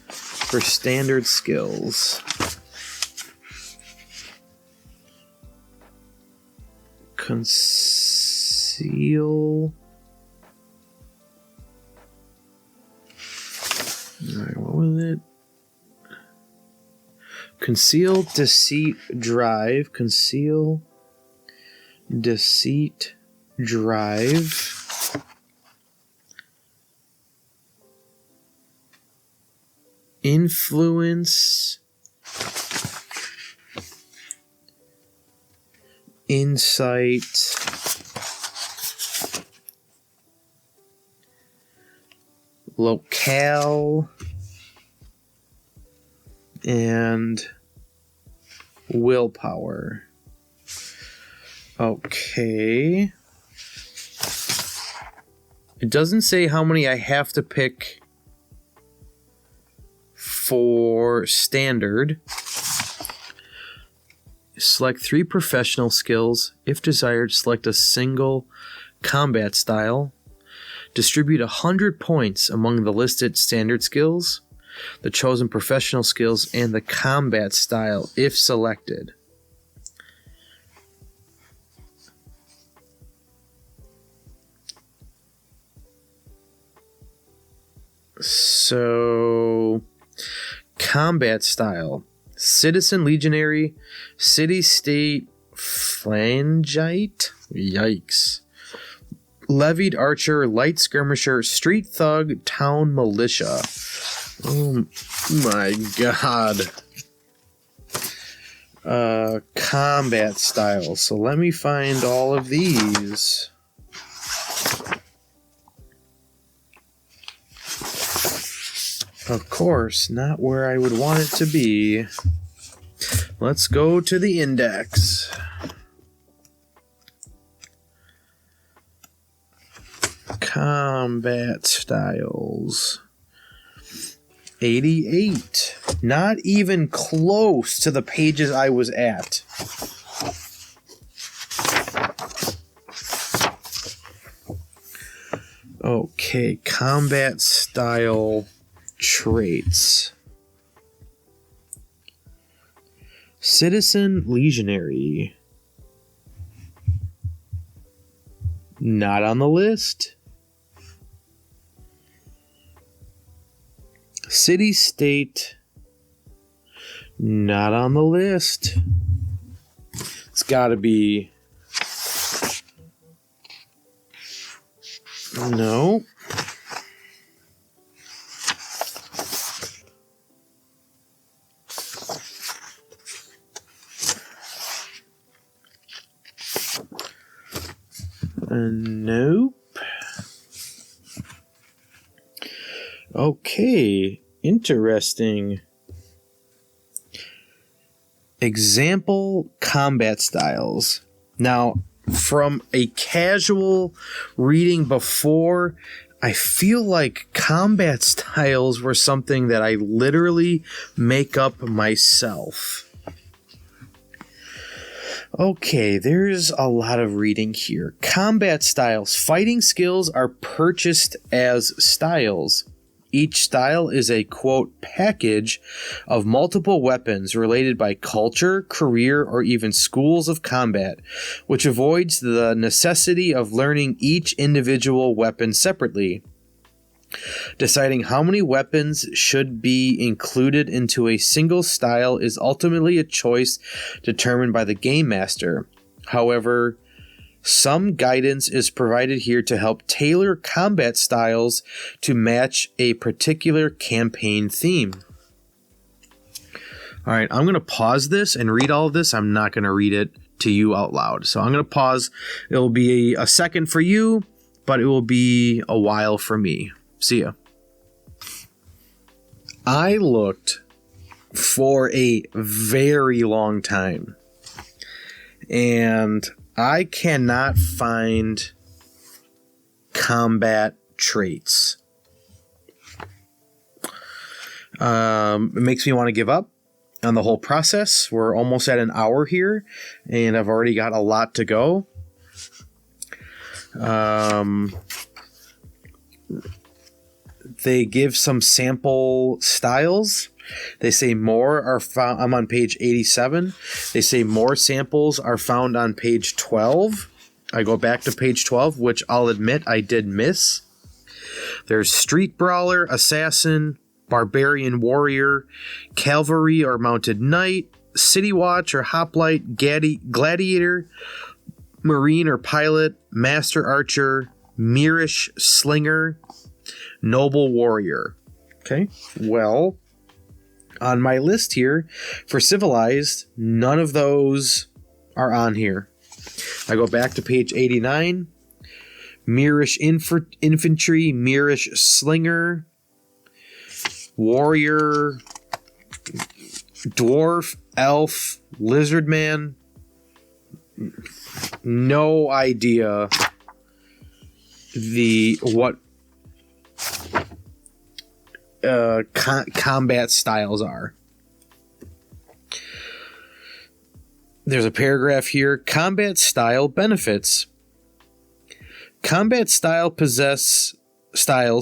for standard skills. Conceal. Alright, what was it? Conceal, deceit, drive. Conceal, deceit, drive. Influence, insight, locale, and willpower. Okay. It doesn't say how many I have to pick for standard. Select 3 professional skills. If desired, select a single combat style. Distribute 100 points among the listed standard skills, the chosen professional skills, and the combat style if selected. So, combat style. Citizen Legionary, City State Flangite? Yikes. Levied Archer, Light Skirmisher, Street Thug, Town Militia. Oh my god. Combat style. So let me find all of these. Of course, not where I would want it to be. Let's go to the index. Combat styles. 88. Not even close to the pages I was at. Okay, combat style traits. Citizen Legionary. Not on the list. City State. Not on the list. It's got to be... No. Nope. Okay, interesting. Example combat styles. Now, from a casual reading before, I feel like combat styles were something that I literally make up myself. Okay, there's a lot of reading here. Combat styles. Fighting skills are purchased as styles. Each style is a, quote, package of multiple weapons related by culture, career, or even schools of combat, which avoids the necessity of learning each individual weapon separately. Deciding how many weapons should be included into a single style is ultimately a choice determined by the game master. However, some guidance is provided here to help tailor combat styles to match a particular campaign theme. All right, I'm going to pause this and read all of this. I'm not going to read it to you out loud. So I'm going to pause. It will be a second for you, but it will be a while for me. See ya. I looked for a very long time, and I cannot find combat traits. It makes me want to give up on the whole process. We're almost at an hour here, and I've already got a lot to go. They give some sample styles. They say more are found. I'm on page 87. They say more samples are found on page 12. I go back to page 12, which I'll admit I did miss. There's Street Brawler, Assassin, Barbarian Warrior, Cavalry or Mounted Knight, City Watch or Hoplite, Gladiator, Marine or Pilot, Master Archer, Mirish Slinger, Noble Warrior. Okay, well, on my list here for Civilized, none of those are on here. I go back to page 89. Mirish Infantry, Mirish Slinger, Warrior, Dwarf, Elf, Lizardman. No idea what combat styles are. There's a paragraph here. Combat style benefits. Combat styles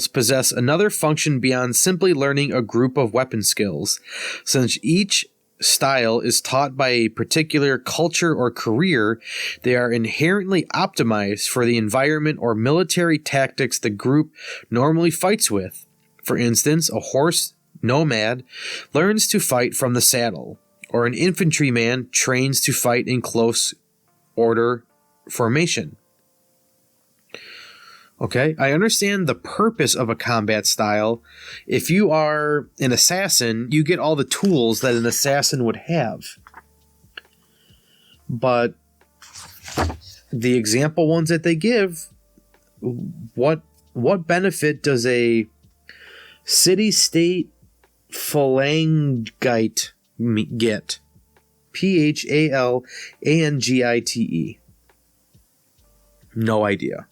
possess another function beyond simply learning a group of weapon skills. Since each style is taught by a particular culture or career, they are inherently optimized for the environment or military tactics the group normally fights with. For instance, a horse nomad learns to fight from the saddle, or an infantryman trains to fight in close order formation. Okay, I understand the purpose of a combat style. If you are an assassin, you get all the tools that an assassin would have. But the example ones that they give, what benefit does a city-state phalangite get? Phalangite. No idea.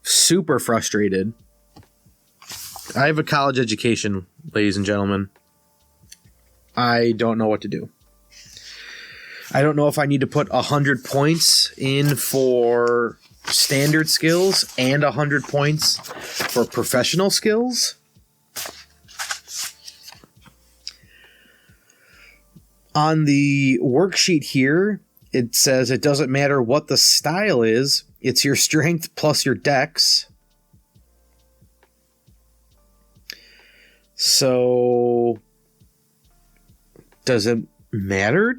Super frustrated. I have a college education, ladies and gentlemen. I don't know what to do. I don't know if I need to put 100 points in for standard skills and 100 points for professional skills. On the worksheet here, it says it doesn't matter what the style is. It's your strength plus your dex. So, does it matter?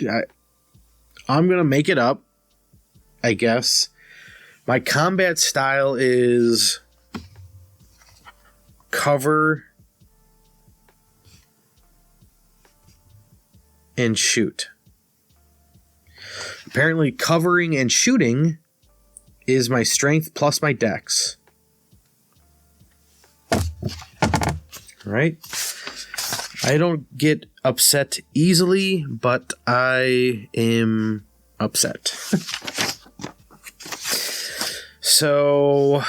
I'm going to make it up, I guess. My combat style is cover and shoot. Apparently, covering and shooting is my strength plus my dex. Right? I don't get upset easily, but I am upset. So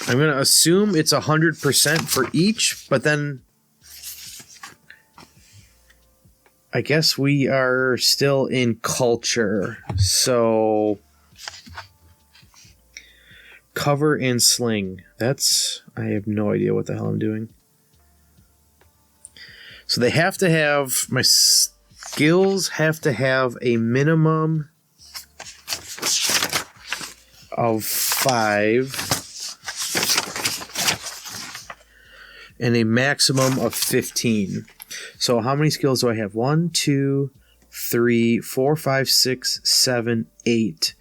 I'm going to assume it's 100% for each, but then I guess we are still in culture. So cover and sling. I have no idea what the hell I'm doing. So they have to have, my skills have to have a minimum of 5 and a maximum of 15. So how many skills do I have? 1, 2, 3, 4, 5, 6, 7, 8.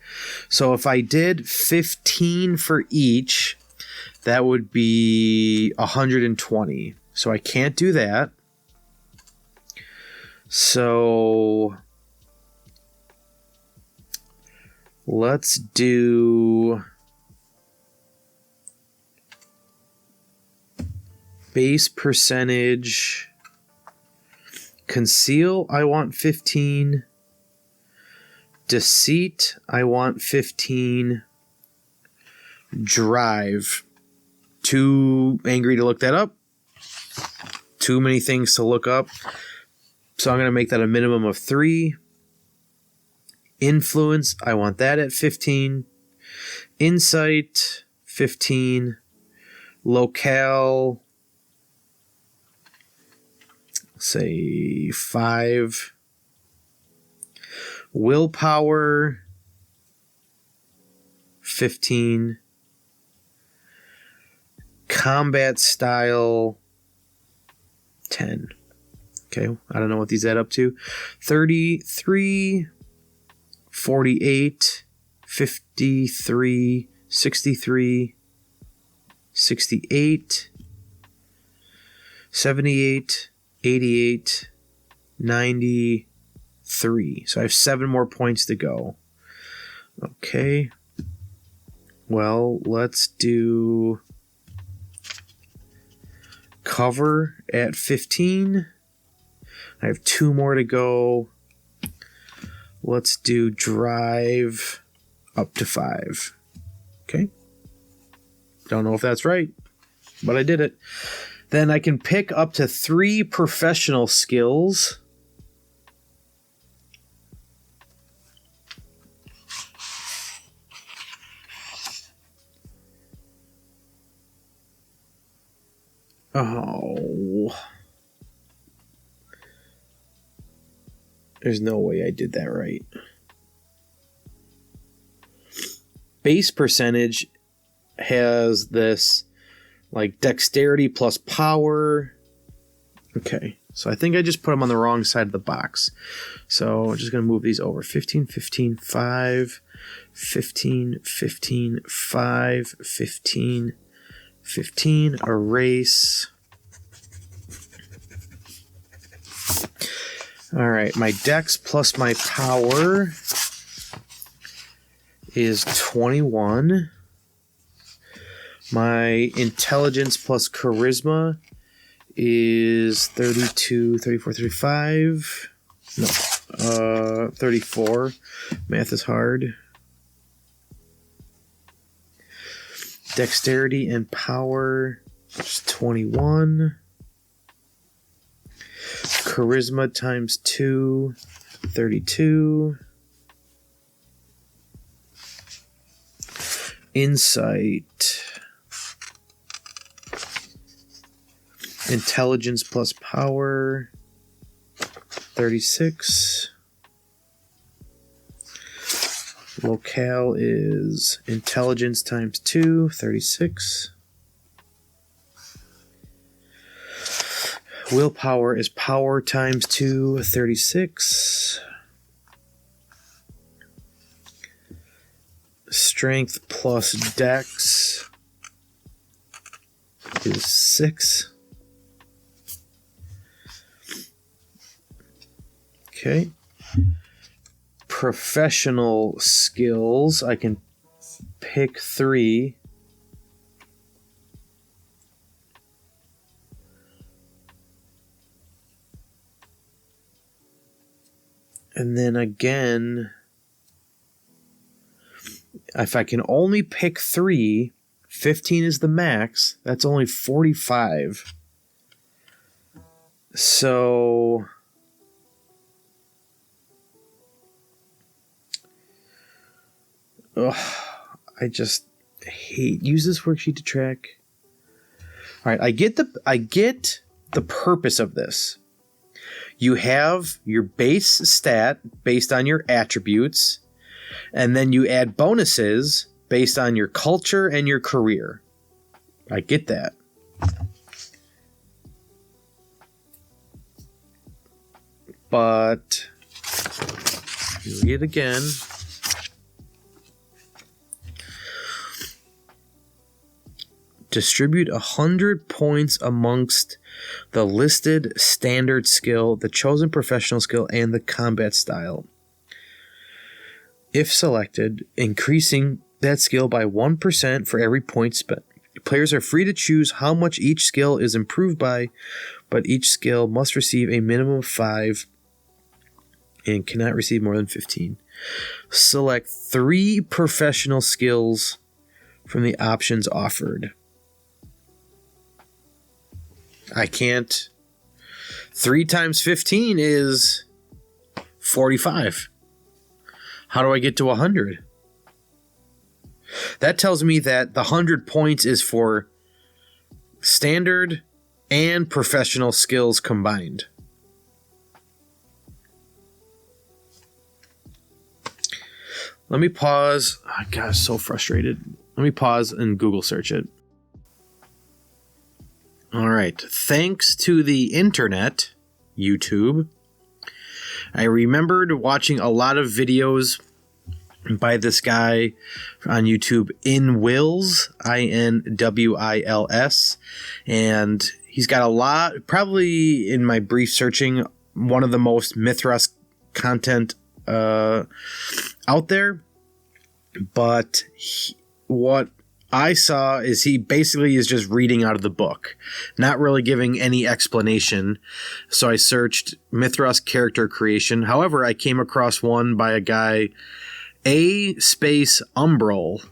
So if I did 15 for each, that would be 120. So I can't do that. So let's do base percentage. Conceal, I want 15. Deceit, I want 15. Drive. Too angry to look that up. Too many things to look up. So I'm going to make that a minimum of 3. Influence, I want that at 15. Insight, 15. Locale, say 5. Willpower, 15. Combat style, 10. Okay, I don't know what these add up to. 33, 48, 53, 63, 68, 78, 88, 93. So I have 7 more points to go. Okay. Well, let's do cover at 15. I have 2 more to go. Let's do drive up to 5. Okay. Don't know if that's right, but I did it. Then I can pick up to 3 professional skills. Oh. There's no way I did that right. Base percentage has this like dexterity plus power. Okay, so I think I just put them on the wrong side of the box. So I'm just going to move these over. 15, 15, 5, 15, 15, 5, 15, 15, erase. All right, my dex plus my power is 21. My intelligence plus charisma is 32, 34, 35. No, 34. Math is hard. Dexterity and power is 21. Charisma times 2, 32. Insight. Intelligence plus power, 36. Locale is intelligence times 2, 36. Willpower is power times 2, 36. Strength plus dex is 6. Okay. Professional skills. I can pick 3. And then again, if I can only pick 3, 15 is the max. That's only 45. So I just hate use this worksheet to track. All right, I get the purpose of this. You have your base stat based on your attributes, and then you add bonuses based on your culture and your career. I get that. But read it again. Distribute 100 points amongst the listed standard skill, the chosen professional skill, and the combat style. If selected, increasing that skill by 1% for every point spent. Players are free to choose how much each skill is improved by, but each skill must receive a minimum of 5 and cannot receive more than 15. Select 3 professional skills from the options offered. I can't. 3 times 15 is 45. How do I get to 100? That tells me that the 100 points is for standard and professional skills combined. Let me pause. Oh, God, I'm so frustrated. Let me pause and Google search it. All right. Thanks to the internet, YouTube, I remembered watching a lot of videos by this guy on YouTube, Inwils, Inwils, and he's got a lot, probably in my brief searching, one of the most Mythras content out there. But what I saw is he basically is just reading out of the book, not really giving any explanation. So I searched Mythras character creation. However, I came across one by a guy, Umbral,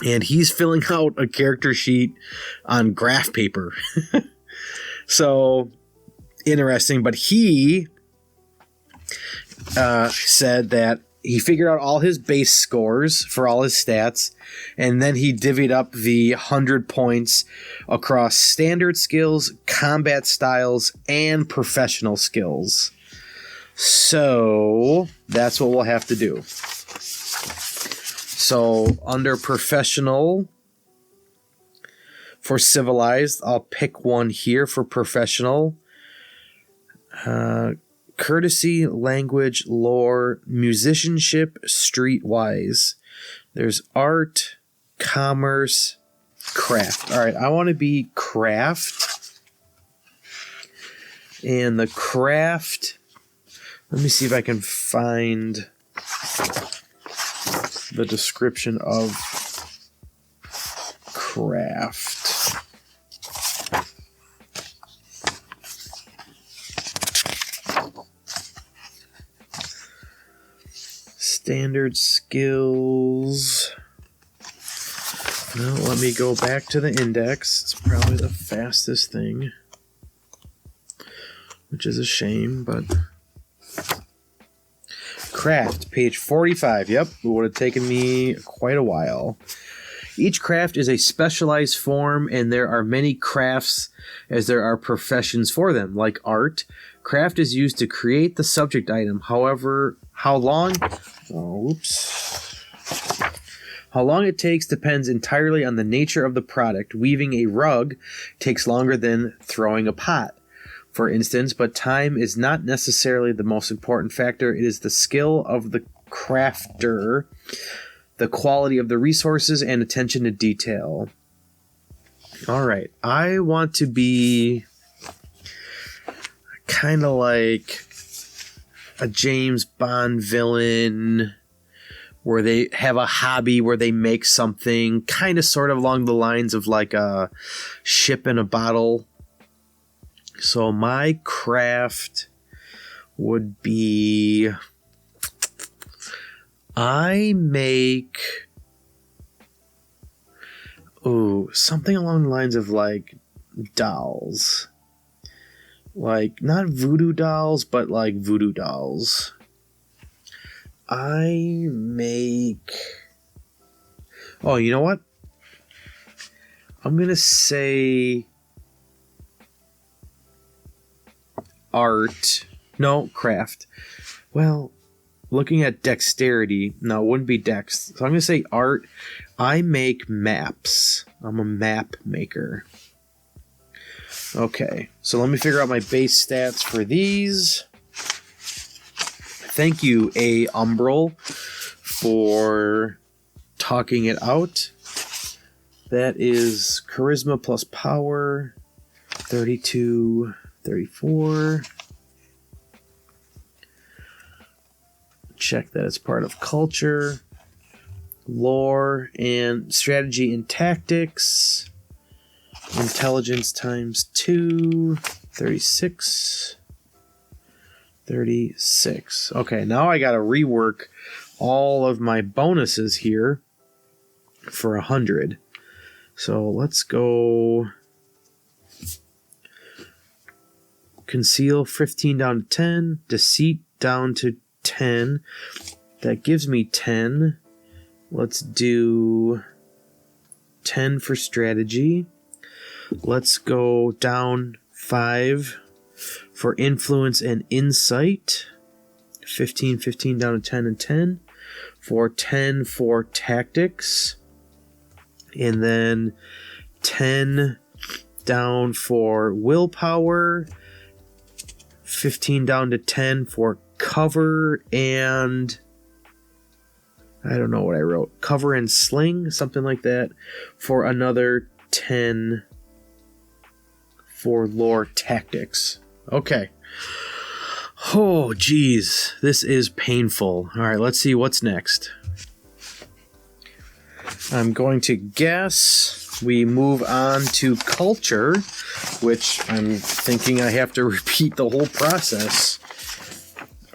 and he's filling out a character sheet on graph paper. So interesting. But he said that he figured out all his base scores for all his stats, and then he divvied up the 100 points across standard skills, combat styles, and professional skills. So that's what we'll have to do. So under professional, for civilized, I'll pick one here for professional. Courtesy, language, lore, musicianship, streetwise. There's art, commerce, craft. All right, I want to be craft. And the craft, let me see if I can find the description of craft. Standard skills. Well, let me go back to the index. It's probably the fastest thing, which is a shame, but... Craft, page 45. Yep, it would have taken me quite a while. Each craft is a specialized form, and there are many crafts as there are professions for them, like art. Craft is used to create the subject item. However, how long it takes depends entirely on the nature of the product. Weaving a rug takes longer than throwing a pot, for instance, but time is not necessarily the most important factor. It is the skill of the crafter, the quality of the resources, and attention to detail. All right, I want to be kind of like a James Bond villain where they have a hobby where they make something kind of sort of along the lines of like a ship in a bottle. So my craft would be... I make... something along the lines of like dolls. Like, not voodoo dolls, but like voodoo dolls. I make... Oh, you know what? I'm going to say... art. No, craft. Well, looking at dexterity, no, it wouldn't be dex. So I'm going to say art. I make maps. I'm a map maker. Okay, so let me figure out my base stats for these. Thank you, A. Umbral, for talking it out. That is charisma plus power, 32, 34. Check that it's part of culture, lore, and strategy and tactics. Intelligence times 2, 36. 36. Okay, now I gotta rework all of my bonuses here for 100. So let's go conceal 15 down to 10, deceit down to 10. That gives me 10. Let's do 10 for strategy. Let's go down 5 for influence and insight. 15 down to 10 and 10. For 10 for tactics. And then 10 down for willpower. 15 down to 10 for cover and... I don't know what I wrote. Cover and sling, something like that. For another 10 for lore tactics. Okay. Oh, geez. This is painful. All right, let's see what's next. I'm going to guess we move on to culture, which I'm thinking I have to repeat the whole process.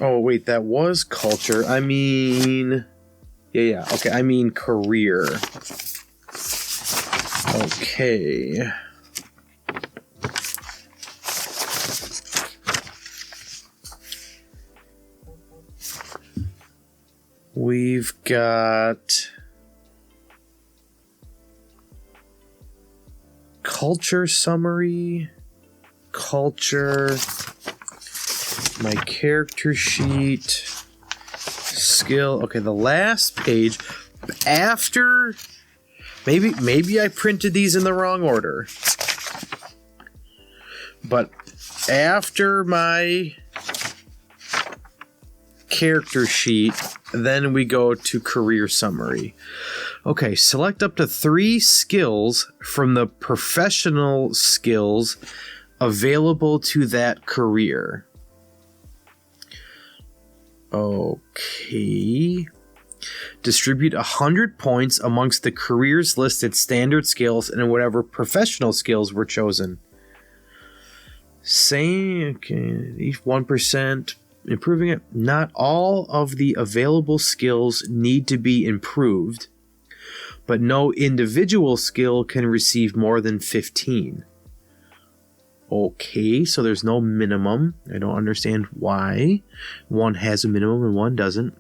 Oh, wait, that was culture. I mean... Yeah. Okay, I mean career. Okay. We've got culture summary, culture, my character sheet, skill. Okay, the last page after maybe I printed these in the wrong order. But after my character sheet, then we go to career summary. Okay, select up to 3 skills from the professional skills available to that career. Okay. Distribute 100 points amongst the careers listed standard skills and whatever professional skills were chosen. Same, okay, each 1%. improving it. Not all of the available skills need to be improved, but no individual skill can receive more than 15. Okay, so there's no minimum. I don't understand why one has a minimum and one doesn't.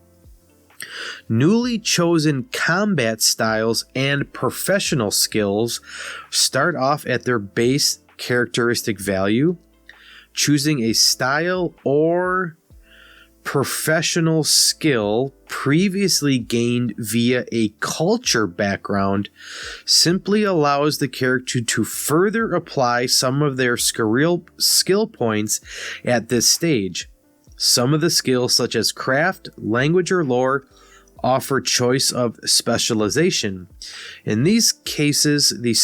Newly chosen combat styles and professional skills start off at their base characteristic value. Choosing a style or professional skill previously gained via a culture background simply allows the character to further apply some of their skill points at this stage. Some of the skills, such as craft, language, or lore, offer choice of specialization. In these cases, the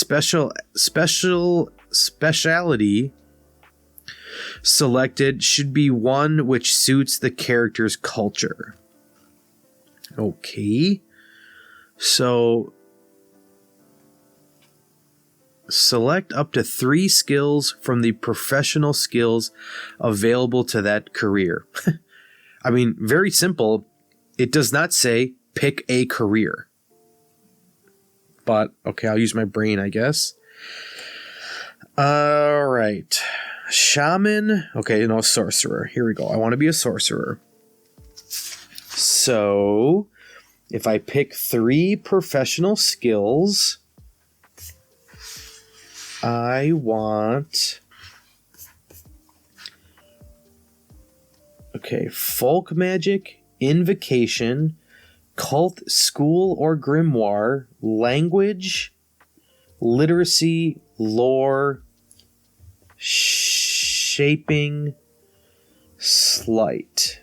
speciality selected should be one which suits the character's culture. Okay. So select up to 3 skills from the professional skills available to that career. I mean, very simple. It does not say pick a career. But, okay, I'll use my brain, I guess. All right. Shaman. Okay, no, sorcerer. Here we go. I want to be a sorcerer. So, if I pick 3 professional skills, I want... Okay, folk magic, invocation, cult, school or grimoire, language, literacy, lore, shaping, sleight.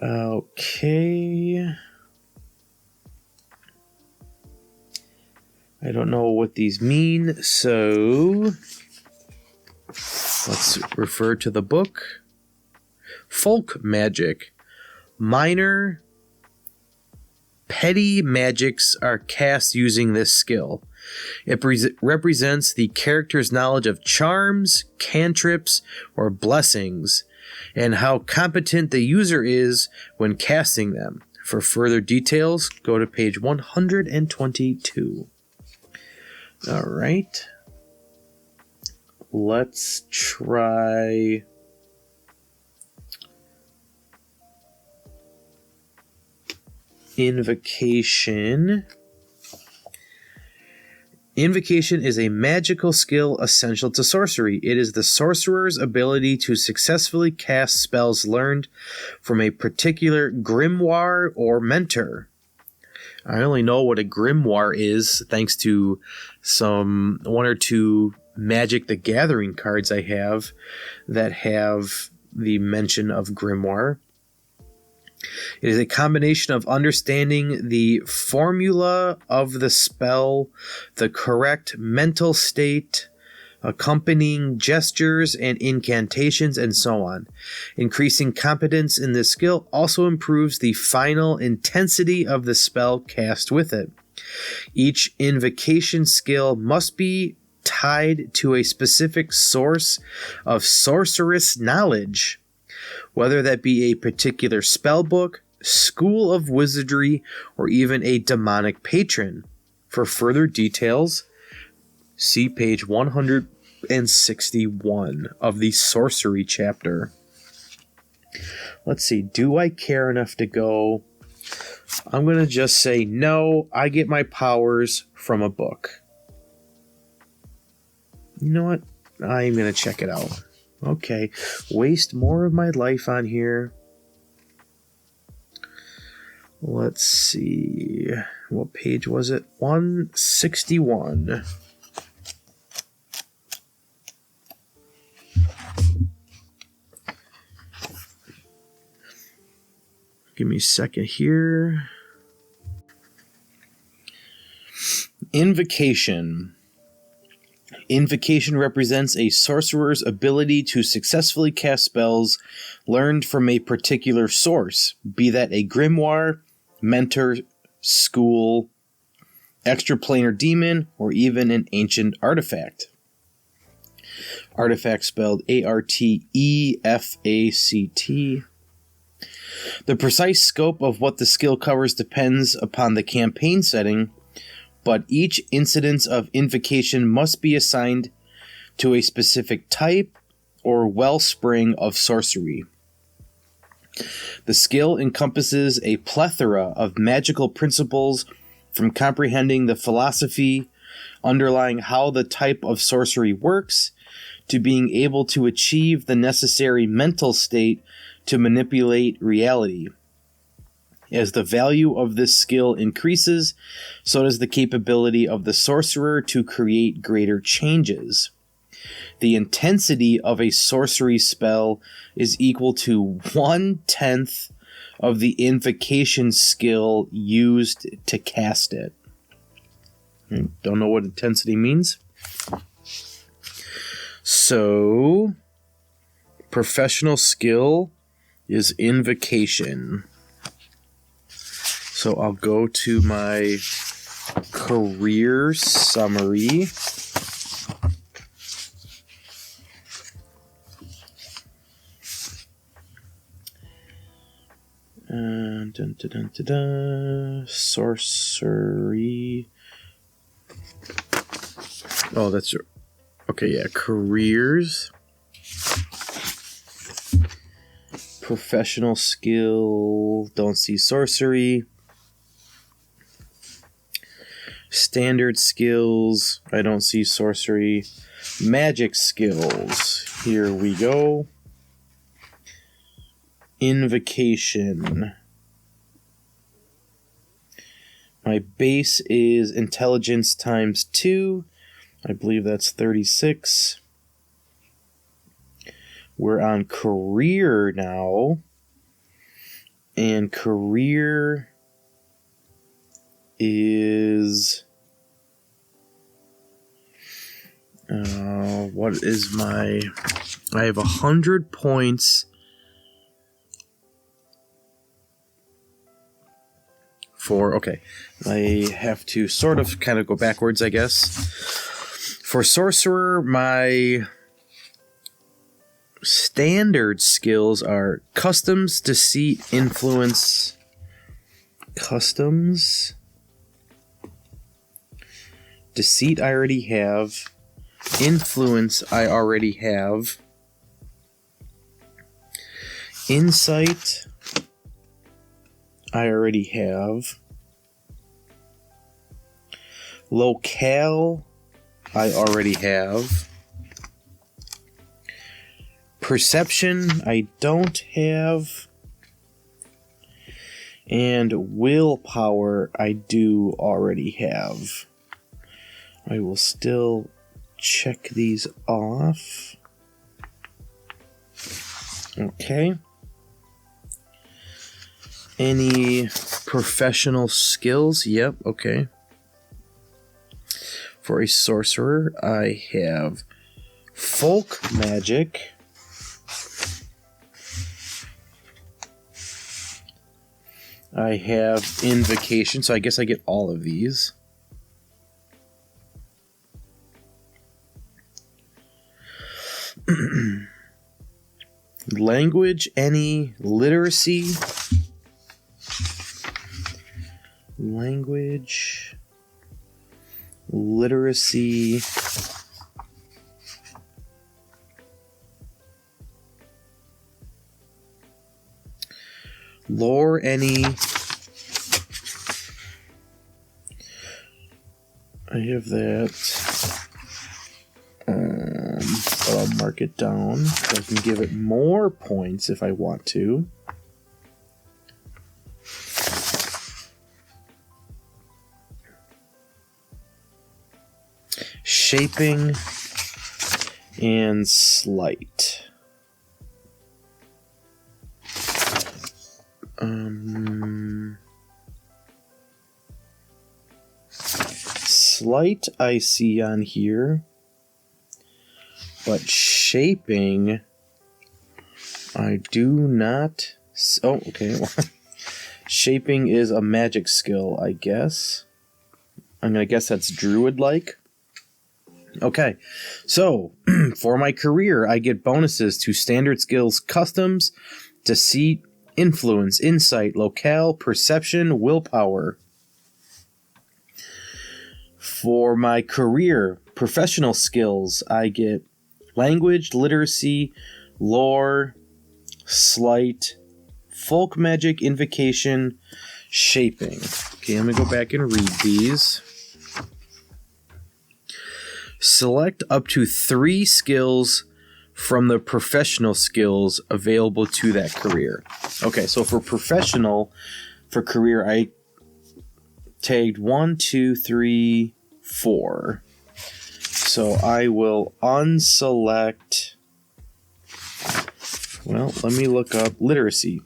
Okay. I don't know what these mean, so let's refer to the book. Folk magic. Minor, petty magics are cast using this skill. It represents the character's knowledge of charms, cantrips, or blessings, and how competent the user is when casting them. For further details, go to page 122. All right. Let's try... Invocation. Invocation is a magical skill essential to sorcery. It is the sorcerer's ability to successfully cast spells learned from a particular grimoire or mentor. I only know what a grimoire is thanks to some 1 or 2 Magic the Gathering cards I have that have the mention of grimoire. It is a combination of understanding the formula of the spell, the correct mental state, accompanying gestures and incantations, and so on. Increasing competence in this skill also improves the final intensity of the spell cast with it. Each invocation skill must be tied to a specific source of sorceress knowledge, whether that be a particular spellbook, school of wizardry, or even a demonic patron. For further details, see page 161 of the sorcery chapter. Let's see, do I care enough to go? I'm going to just say no, I get my powers from a book. You know what? I'm going to check it out. Okay, waste more of my life on here. Let's see. What page was it? 161. Give me a second here. Invocation. Invocation represents a sorcerer's ability to successfully cast spells learned from a particular source, be that a grimoire, mentor, school, extraplanar demon, or even an ancient artifact. Artifact spelled Artefact. The precise scope of what the skill covers depends upon the campaign setting, but each incidence of invocation must be assigned to a specific type or wellspring of sorcery. The skill encompasses a plethora of magical principles, from comprehending the philosophy underlying how the type of sorcery works, to being able to achieve the necessary mental state to manipulate reality. As the value of this skill increases, so does the capability of the sorcerer to create greater changes. The intensity of a sorcery spell is equal to 1/10 of the invocation skill used to cast it. Don't know what intensity means. So, professional skill is invocation. So I'll go to my career summary. Sorcery. Oh, that's okay. Yeah, careers. Professional skill. Don't see sorcery. Standard skills. I don't see sorcery. Magic skills. Here we go. Invocation. My base is intelligence times 2. I believe that's 36. We're on career now. And career is... what is my... I have 100 points for... Okay, I have to sort of kind of go backwards, I guess. For sorcerer, my standard skills are customs, deceit, influence. Customs. Deceit I already have. Influence I already have. Insight I already have. Locale I already have. Perception I don't have. And willpower I do already have. I will still check these off. Okay. Any professional skills? Yep, okay. For a sorcerer, I have folk magic. I have invocation, so I guess I get all of these. Language, any literacy. Language, literacy. Lore, any. I have that. But I'll mark it down so I can give it more points if I want to. Shaping and sleight. Sleight I see on here, but shaping I do not. Oh, okay. Shaping is a magic skill, I guess. I'm gonna guess that's druid-like. Okay, so for my career, I get bonuses to standard skills, customs, deceit, influence, insight, locale, perception, willpower. For my career, professional skills, I get language, literacy, lore, sleight, folk magic, invocation, shaping. Okay, I'm going to go back and read these. Select up to 3 skills from the professional skills available to that career. Okay, so for career, I tagged 1, 2, 3, 4. So I will unselect. Well, let me look up literacy.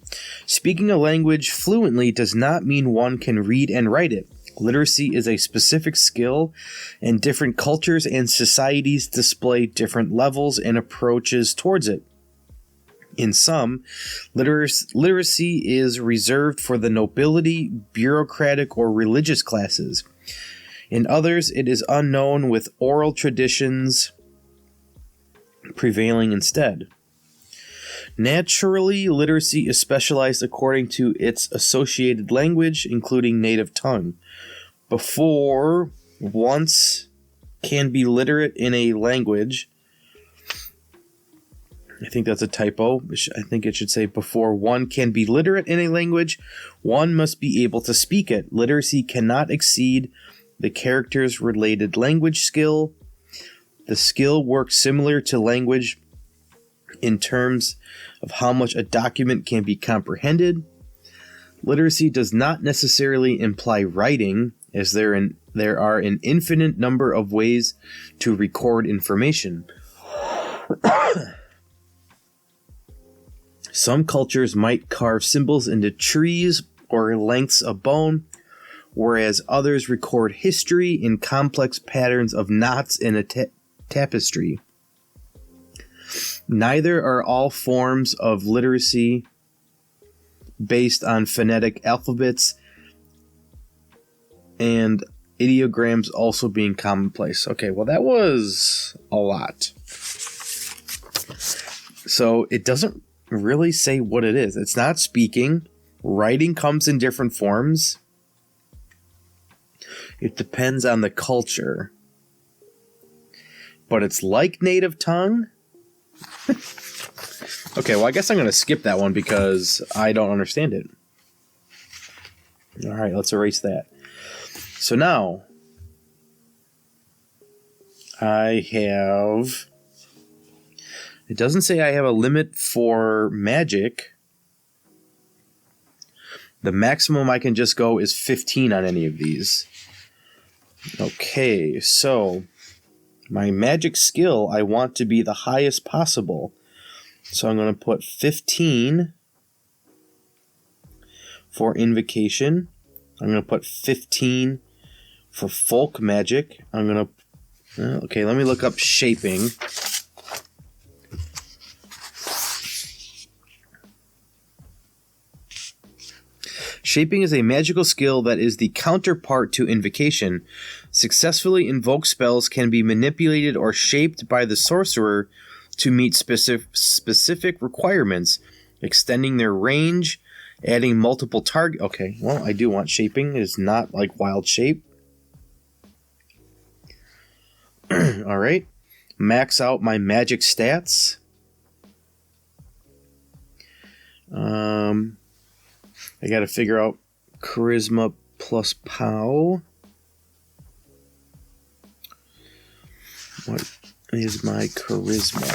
Speaking a language fluently does not mean one can read and write it. Literacy is a specific skill, and different cultures and societies display different levels and approaches towards it. In some, literacy is reserved for the nobility, bureaucratic, or religious classes. In others, it is unknown, with oral traditions prevailing instead. Naturally, literacy is specialized according to its associated language, including native tongue. Before once can be literate in a language. I think that's a typo. I think it should say before one can be literate in a language, one must be able to speak it. Literacy cannot exceed the character's related language skill. The skill works similar to language in terms of how much a document can be comprehended. Literacy does not necessarily imply writing, as there are an infinite number of ways to record information. Some cultures might carve symbols into trees or lengths of bone, whereas others record history in complex patterns of knots in a tapestry. Neither are all forms of literacy based on phonetic alphabets and ideograms also being commonplace. Okay, well, that was a lot. So it doesn't really say what it is. It's not speaking. Writing comes in different forms. It depends on the culture. But it's like native tongue. Okay, well, I guess I'm going to skip that one because I don't understand it. All right, let's erase that. So now, I have... It doesn't say I have a limit for magic. The maximum I can just go is 15 on any of these. Okay, so my magic skill, I want to be the highest possible. So I'm going to put 15 for invocation. I'm going to put 15 for folk magic. I'm going to... Okay, let me look up shaping. Shaping is a magical skill that is the counterpart to invocation. Successfully invoked spells can be manipulated or shaped by the sorcerer to meet specific requirements, extending their range, adding multiple target. Okay, well, I do want shaping. It is not like wild shape. All right. Max out my magic stats. I got to figure out charisma plus POW. What is my charisma?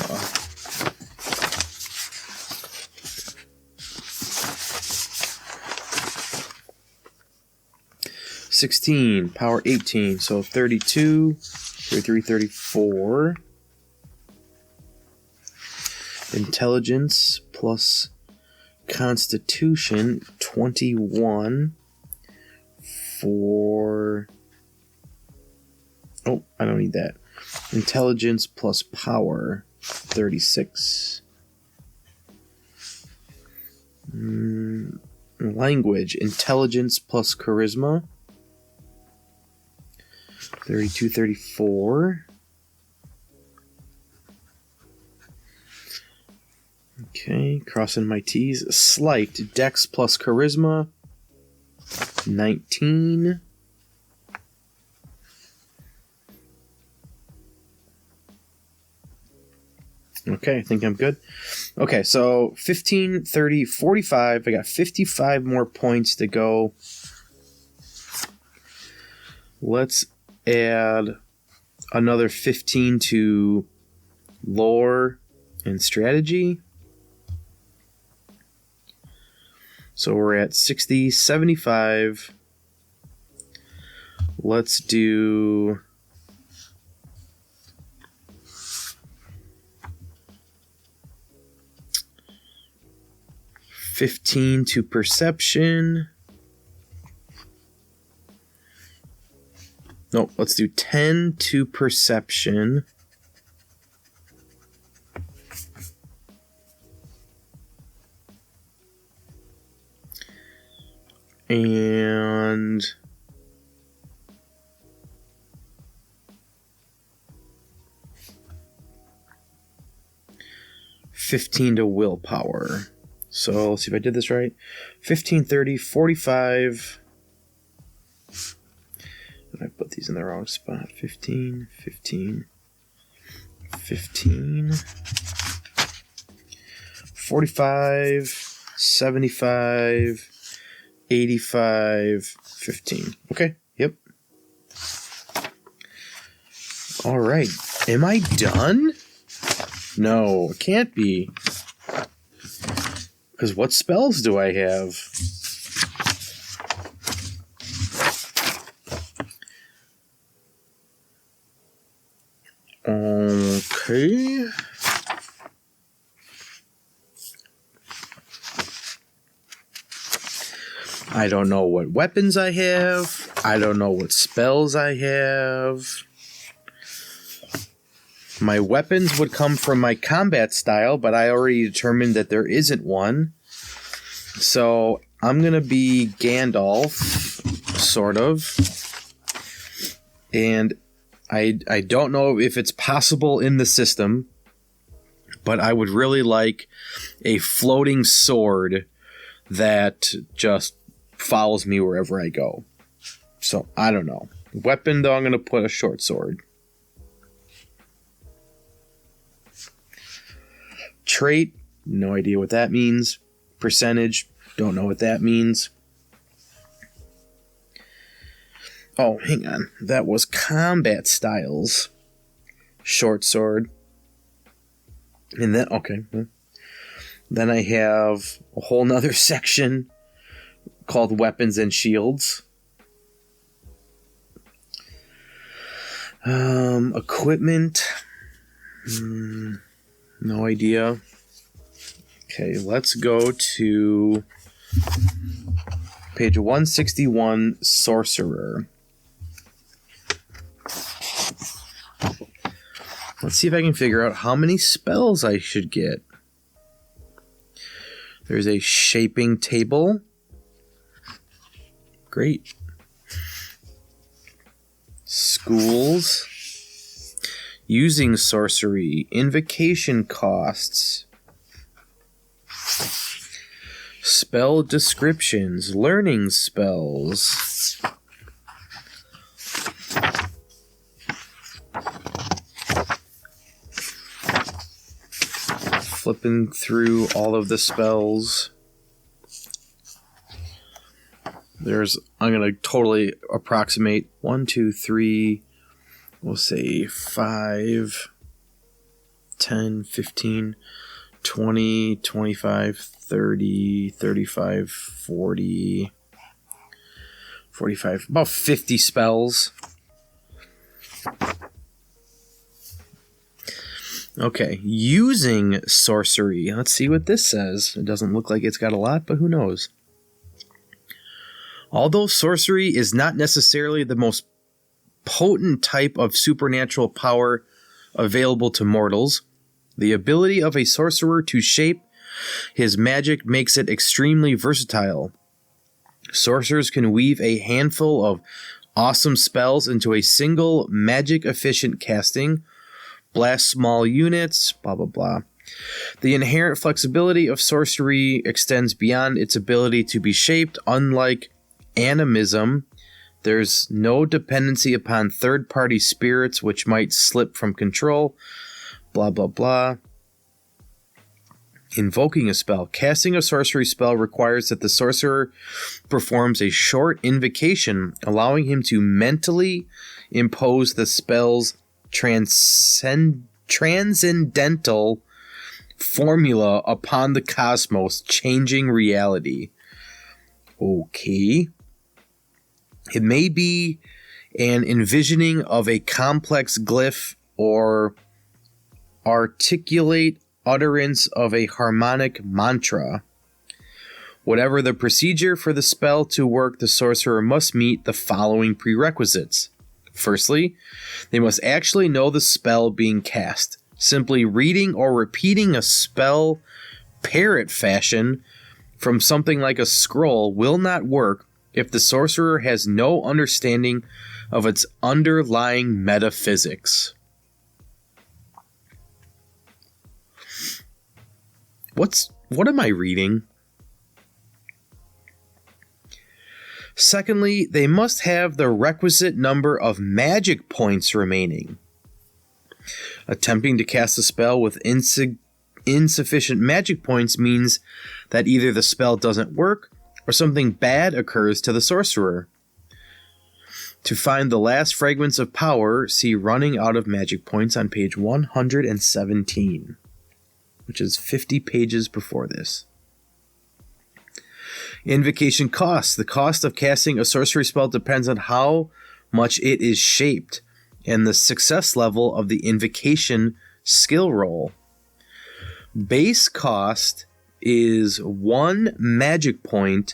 $16, power 18, so 32, 33, 34. Intelligence plus Constitution 21 for... Oh, I don't need that. Intelligence plus power 36. Language, intelligence plus charisma 32, 34. Okay, crossing my T's. Slight, Dex plus Charisma, 19. Okay, I think I'm good. Okay, so 15, 30, 45. I got 55 more points to go. Let's add another 15 to lore and strategy. So we're at 60, 75. Let's do 15 to perception. Nope, let's do 10 to perception. And 15 to willpower. So let's see if I did this right. 15, 30, 45. I put these in the wrong spot. 15, 15, 15. 45, 75, 85, 15. Okay, yep. All right. Am I done? No, it can't be. Because what spells do I have? Okay. I don't know what weapons I have. I don't know what spells I have. My weapons would come from my combat style, but I already determined that there isn't one. So I'm going to be Gandalf, sort of. And I don't know if it's possible in the system, but I would really like a floating sword that just follows me wherever I go. So I don't know. Weapon, though, I'm going to put a short sword. Trait, no idea what that means. Percentage, don't know what that means. Oh, hang on. That was combat styles. Short sword. And then, okay. Then I have a whole nother section called weapons and shields. Equipment. No idea. Okay, let's go to page 161, sorcerer. Let's see if I can figure out how many spells I should get. There's a shaping table. Great. Schools. Using sorcery. Invocation costs. Spell descriptions. Learning spells. Flipping through all of the spells. I'm going to totally approximate 1, 2, 3, we'll say 5, 10, 15, 20, 25, 30, 35, 40, 45, about 50 spells. Okay, using sorcery. Let's see what this says. It doesn't look like it's got a lot, but who knows? Although sorcery is not necessarily the most potent type of supernatural power available to mortals, the ability of a sorcerer to shape his magic makes it extremely versatile. Sorcerers can weave a handful of awesome spells into a single magic-efficient casting, blast small units, blah, blah, blah. The inherent flexibility of sorcery extends beyond its ability to be shaped. Unlike animism, there's no dependency upon third-party spirits which might slip from control. Blah, blah, blah. Invoking a spell. Casting a sorcery spell requires that the sorcerer performs a short invocation, allowing him to mentally impose the spell's transcendental formula upon the cosmos, changing reality. Okay. It may be an envisioning of a complex glyph or articulate utterance of a harmonic mantra. Whatever the procedure for the spell to work, the sorcerer must meet the following prerequisites. Firstly, they must actually know the spell being cast. Simply reading or repeating a spell parrot fashion from something like a scroll will not work if the sorcerer has no understanding of its underlying metaphysics. What am I reading? Secondly, they must have the requisite number of magic points remaining. Attempting to cast a spell with insufficient magic points means that either the spell doesn't work or something bad occurs to the sorcerer. To find the last fragments of power, see Running Out of Magic Points on page 117, which is 50 pages before this. Invocation costs. The cost of casting a sorcery spell depends on how much it is shaped and the success level of the invocation skill roll. Base cost is 1 magic point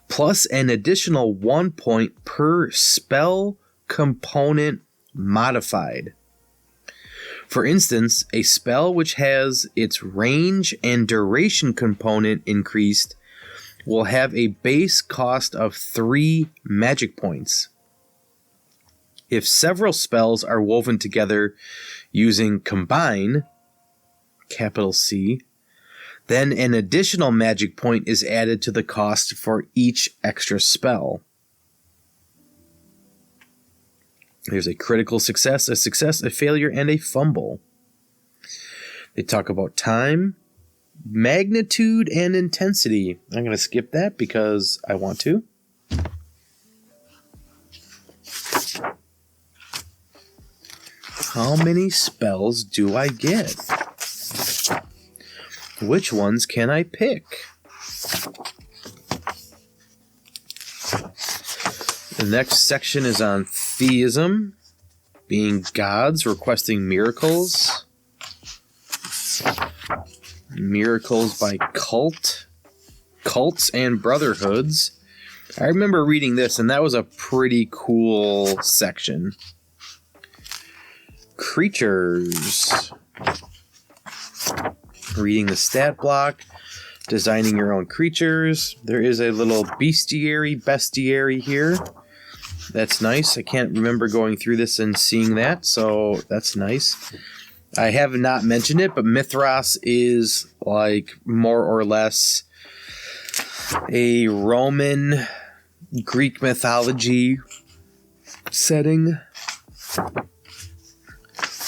plus an additional 1 point per spell component modified. For instance, a spell which has its range and duration component increased will have a base cost of 3 magic points. If several spells are woven together using combine, capital C, then an additional magic point is added to the cost for each extra spell. There's a critical success, a failure, and a fumble. They talk about time, magnitude, and intensity. I'm going to skip that because I want to. How many spells do I get? Which ones can I pick? The next section is on theism, being gods requesting miracles. Miracles by cults and brotherhoods. I remember reading this, and that was a pretty cool section. Creatures. Reading the stat block, designing your own creatures. There is a little bestiary here. That's nice. I can't remember going through this and seeing that, so that's nice. I have not mentioned it, but Mythras is like more or less a Roman Greek mythology setting.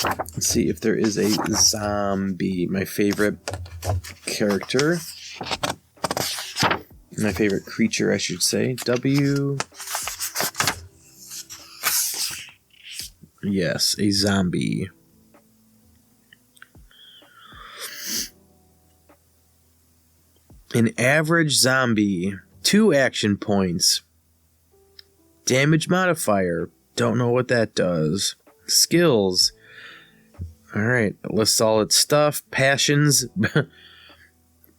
Let's see if there is a zombie. My favorite character. My favorite creature, I should say. W. Yes, a zombie. An average zombie. 2 action points. Damage modifier. Don't know what that does. Skills. Alright, it lists all its stuff. Passions.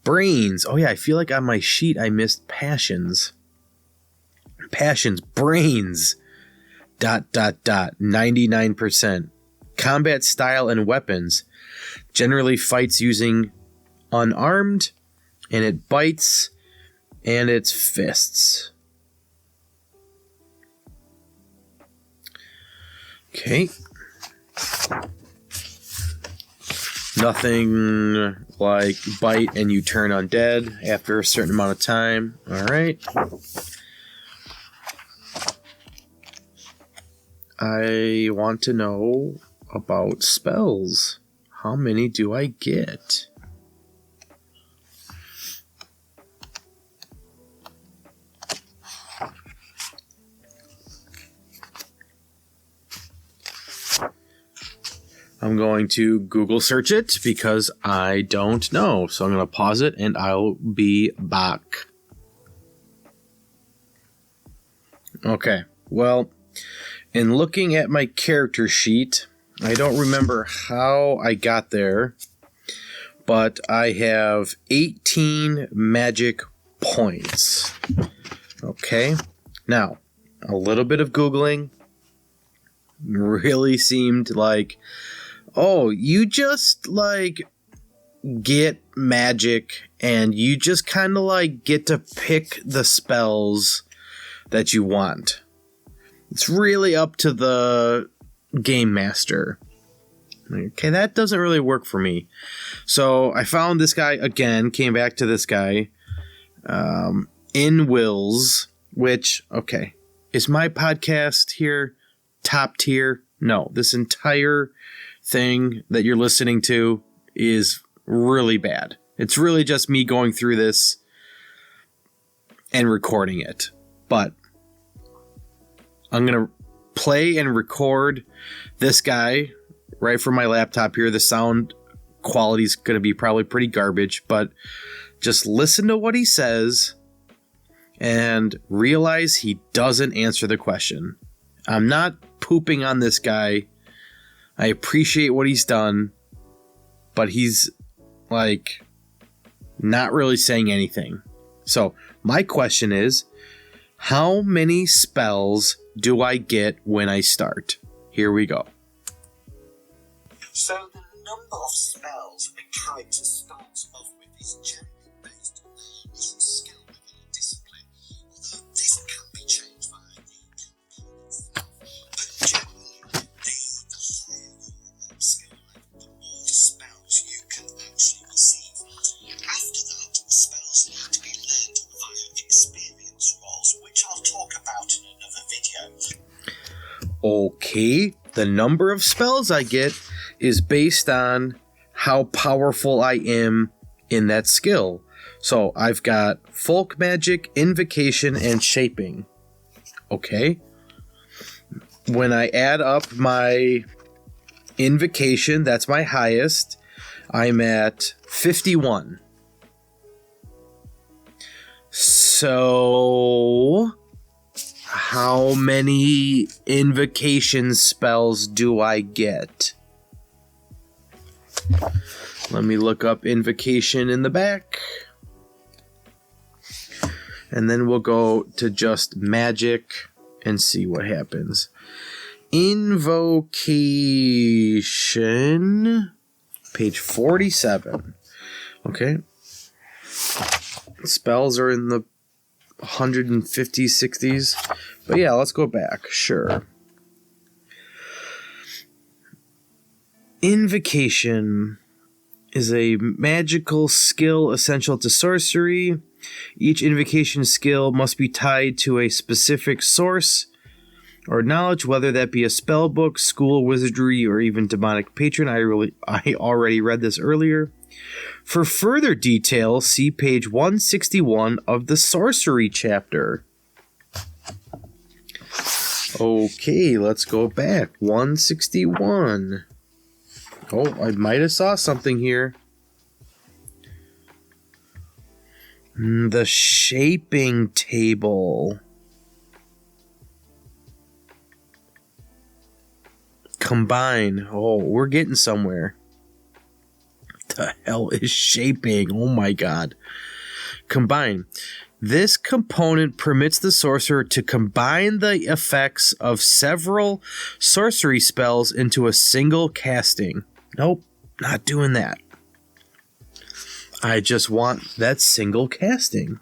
Brains. Oh yeah, I feel like on my sheet I missed passions. Passions. Brains. ... 99%. Combat style and weapons. Generally fights using unarmed, and it bites, and it's fists. Okay. Nothing like bite and you turn undead after a certain amount of time. Alright. I want to know about spells. How many do I get? I'm going to Google search it because I don't know. So I'm going to pause it and I'll be back. Okay, well, in looking at my character sheet, I don't remember how I got there, but I have 18 magic points. Okay, now, a little bit of Googling really seemed like, oh, you just, like, get magic, and you just kind of, like, get to pick the spells that you want. It's really up to the game master. Okay, that doesn't really work for me. So, I found this guy again, came back to this guy, in Wills, which, okay, is my podcast here top tier? No, this entire thing that you're listening to is really bad. It's really just me going through this and recording it. But I'm going to play and record this guy right from my laptop here. The sound quality is going to be probably pretty garbage, but just listen to what he says and realize he doesn't answer the question. I'm not pooping on this guy. I appreciate what he's done, but he's, like, not really saying anything. So, my question is, how many spells do I get when I start? Here we go. So, the number of spells a character starts off with is generally based on their initial skill level and discipline, although this can be changed via the component itself. But generally, the higher your skill level, the more spells you can actually receive. After that, spells need to be learned via experience rolls, which I'll talk about in another video. Okay, the number of spells I get is based on how powerful I am in that skill. So I've got folk magic, invocation, and shaping. Okay. When I add up my invocation, that's my highest, I'm at 51. So how many invocation spells do I get? Let me look up invocation in the back. And then we'll go to just magic and see what happens. Invocation, page 47. Okay. Spells are in the 150s, 60s. But yeah, let's go back. Sure. Invocation is a magical skill essential to sorcery. Each invocation skill must be tied to a specific source or knowledge, whether that be a spell book, school, wizardry, or even demonic patron. I already read this earlier. For further detail, see page 161 of the sorcery chapter. Okay, let's go back. 161. Oh, I might have saw something here. The shaping table. Combine. Oh, we're getting somewhere. What the hell is shaping? Oh my god. Combine. This component permits the sorcerer to combine the effects of several sorcery spells into a single casting. Nope, not doing that. I just want that single casting.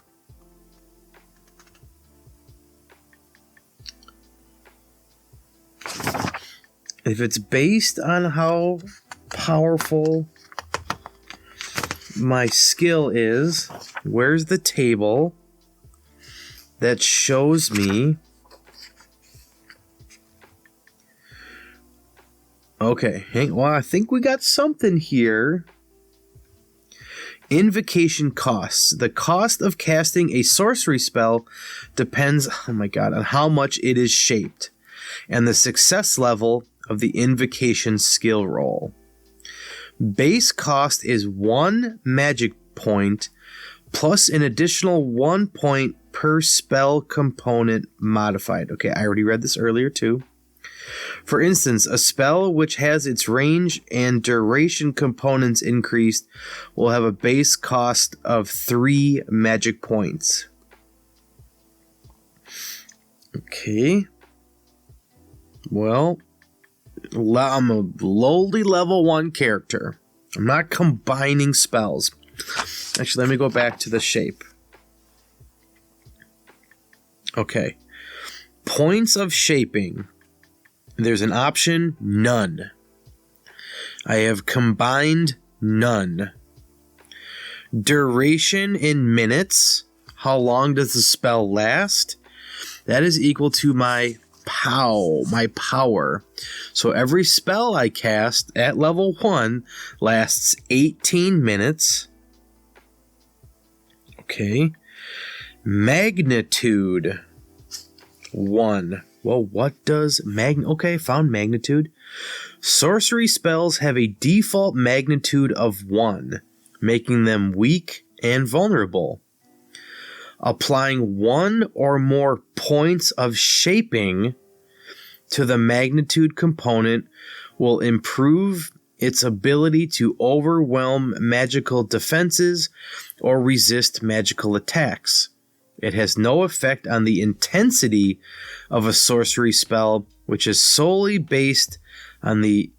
If it's based on how powerful my skill is. Where's the table that shows me? Okay, well, I think we got something here. Invocation costs. The cost of casting a sorcery spell depends, oh my god, on how much it is shaped, and the success level of the invocation skill roll. Base cost is 1 magic point plus an additional 1 point per spell component modified. Okay, I already read this earlier too. For instance, a spell which has its range and duration components increased will have a base cost of 3 magic points. Okay. Well, I'm a lowly level 1 character. I'm not combining spells. Actually, let me go back to the shape. Okay. Points of shaping. There's an option, none. I have combined none. Duration in minutes. How long does the spell last? That is equal to my power. So every spell I cast at level 1 lasts 18 minutes. Okay. Magnitude 1. Well, what does okay, found magnitude. Sorcery spells have a default magnitude of 1, making them weak and vulnerable. Applying 1 or more points of shaping to the magnitude component will improve its ability to overwhelm magical defenses or resist magical attacks. It has no effect on the intensity of a sorcery spell, which is solely based on the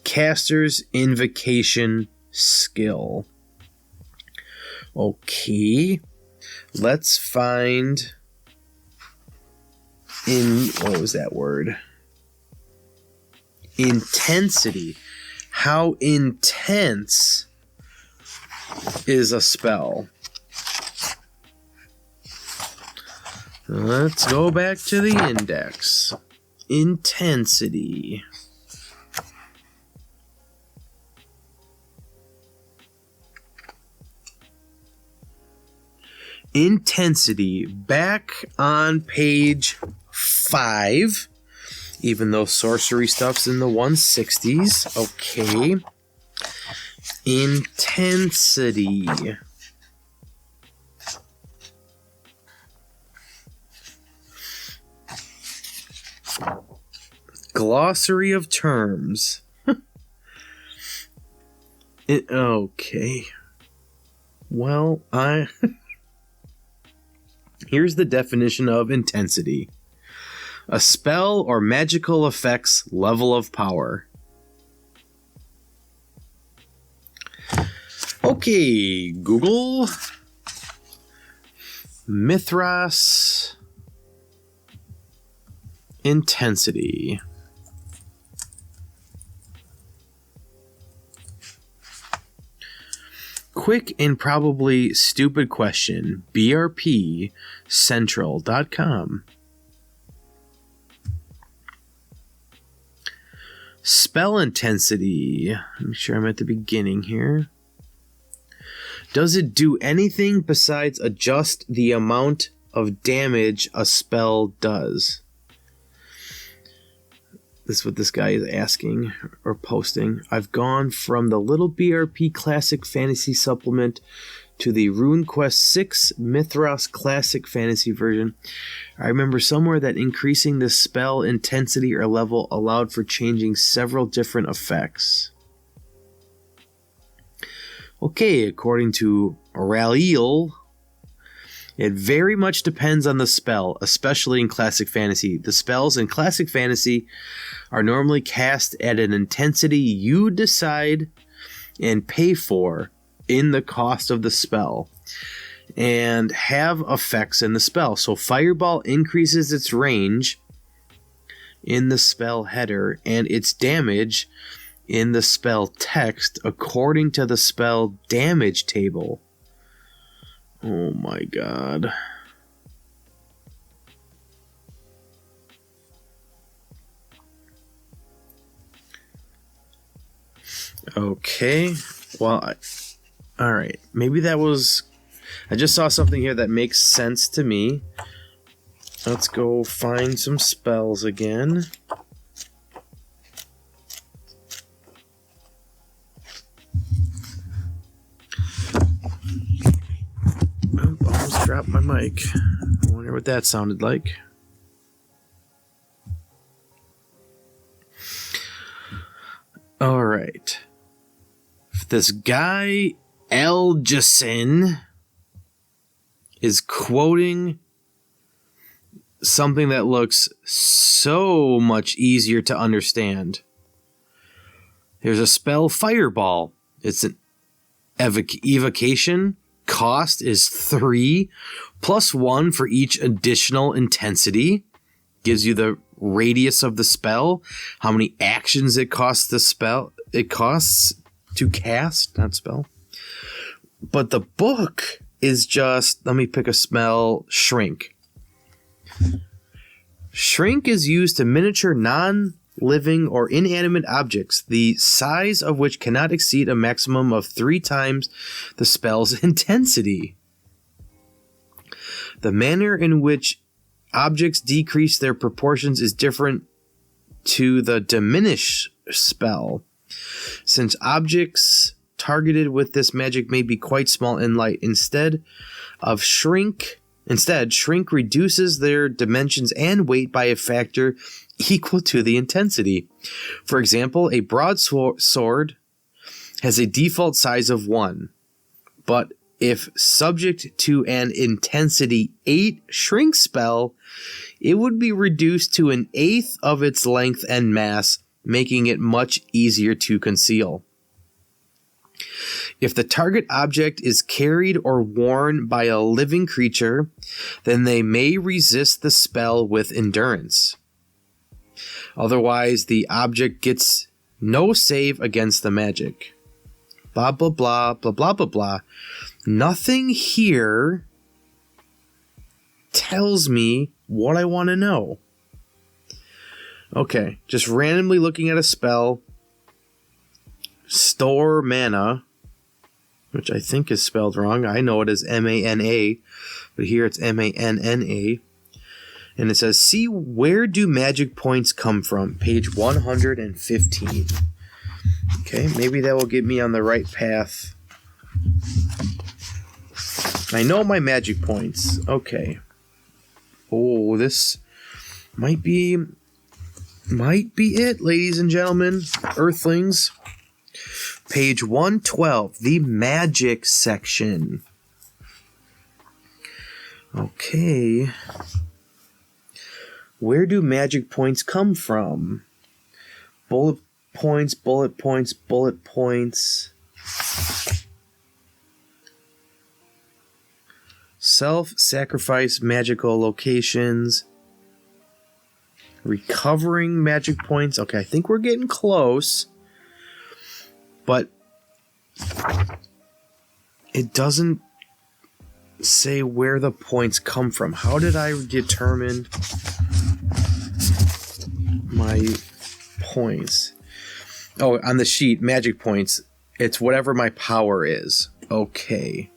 caster's invocation skill. Okay, let's find what was that word? Intensity. How intense is a spell? Let's go back to the index. Intensity. Intensity. Back on page 5. Even though sorcery stuff's in the 160s. Okay. Intensity. Glossary of terms. Okay. Well, here's the definition of intensity. A spell or magical effect's level of power. Okay, Google. Mythras. Intensity. Quick and probably stupid question. brpcentral.com. Spell intensity. Make sure I'm at the beginning here. Does it do anything besides adjust the amount of damage a spell does? This is what this guy is asking or posting. I've gone from the Little BRP Classic Fantasy Supplement to the Runequest 6 Mythras Classic Fantasy version. I remember somewhere that increasing the spell intensity or level allowed for changing several different effects. Okay, according to Ralil, it very much depends on the spell, especially in Classic Fantasy. The spells in Classic Fantasy are normally cast at an intensity you decide and pay for in the cost of the spell, and have effects in the spell. So Fireball increases its range in the spell header, and its damage in the spell text according to the spell damage table. Oh my god. Okay. Well, alright. Maybe that was... I just saw something here that makes sense to me. Let's go find some spells again. Oh, almost dropped my mic. I wonder what that sounded like. Alright. This guy, Elgison, is quoting something that looks so much easier to understand. There's a spell, Fireball. It's an evocation. Cost is 3, plus 1 for each additional intensity. Gives you the radius of the spell, how many actions it costs the spell. It costs to cast, not spell. But the book is just, let me pick a spell, Shrink. Shrink is used to miniature non-living or inanimate objects, the size of which cannot exceed a maximum of 3 times the spell's intensity. The manner in which objects decrease their proportions is different to the diminish spell, since objects targeted with this magic may be quite small and light. Instead, Shrink reduces their dimensions and weight by a factor equal to the intensity. For example, a broadsword has a default size of 1, but if subject to an intensity 8 shrink spell, it would be reduced to 1/8 of its length and mass, making it much easier to conceal. If the target object is carried or worn by a living creature, then they may resist the spell with endurance. Otherwise, the object gets no save against the magic. Blah, blah, blah, blah, blah, blah, blah. Nothing here tells me what I want to know. Okay, just randomly looking at a spell. Store mana, which I think is spelled wrong. I know it as M-A-N-A, but here it's M-A-N-N-A. And it says, see where do magic points come from? Page 115. Okay, maybe that will get me on the right path. I know my magic points. Okay. Oh, this might be it, ladies and gentlemen, Earthlings. Page 112, the magic section. Okay. Where do magic points come from? Bullet points, bullet points, bullet points. Self-sacrifice magical locations. Recovering magic points. Okay, I think we're getting close. But it doesn't say where the points come from. How did I determine my points? Oh, on the sheet, magic points. It's whatever my power is. Okay.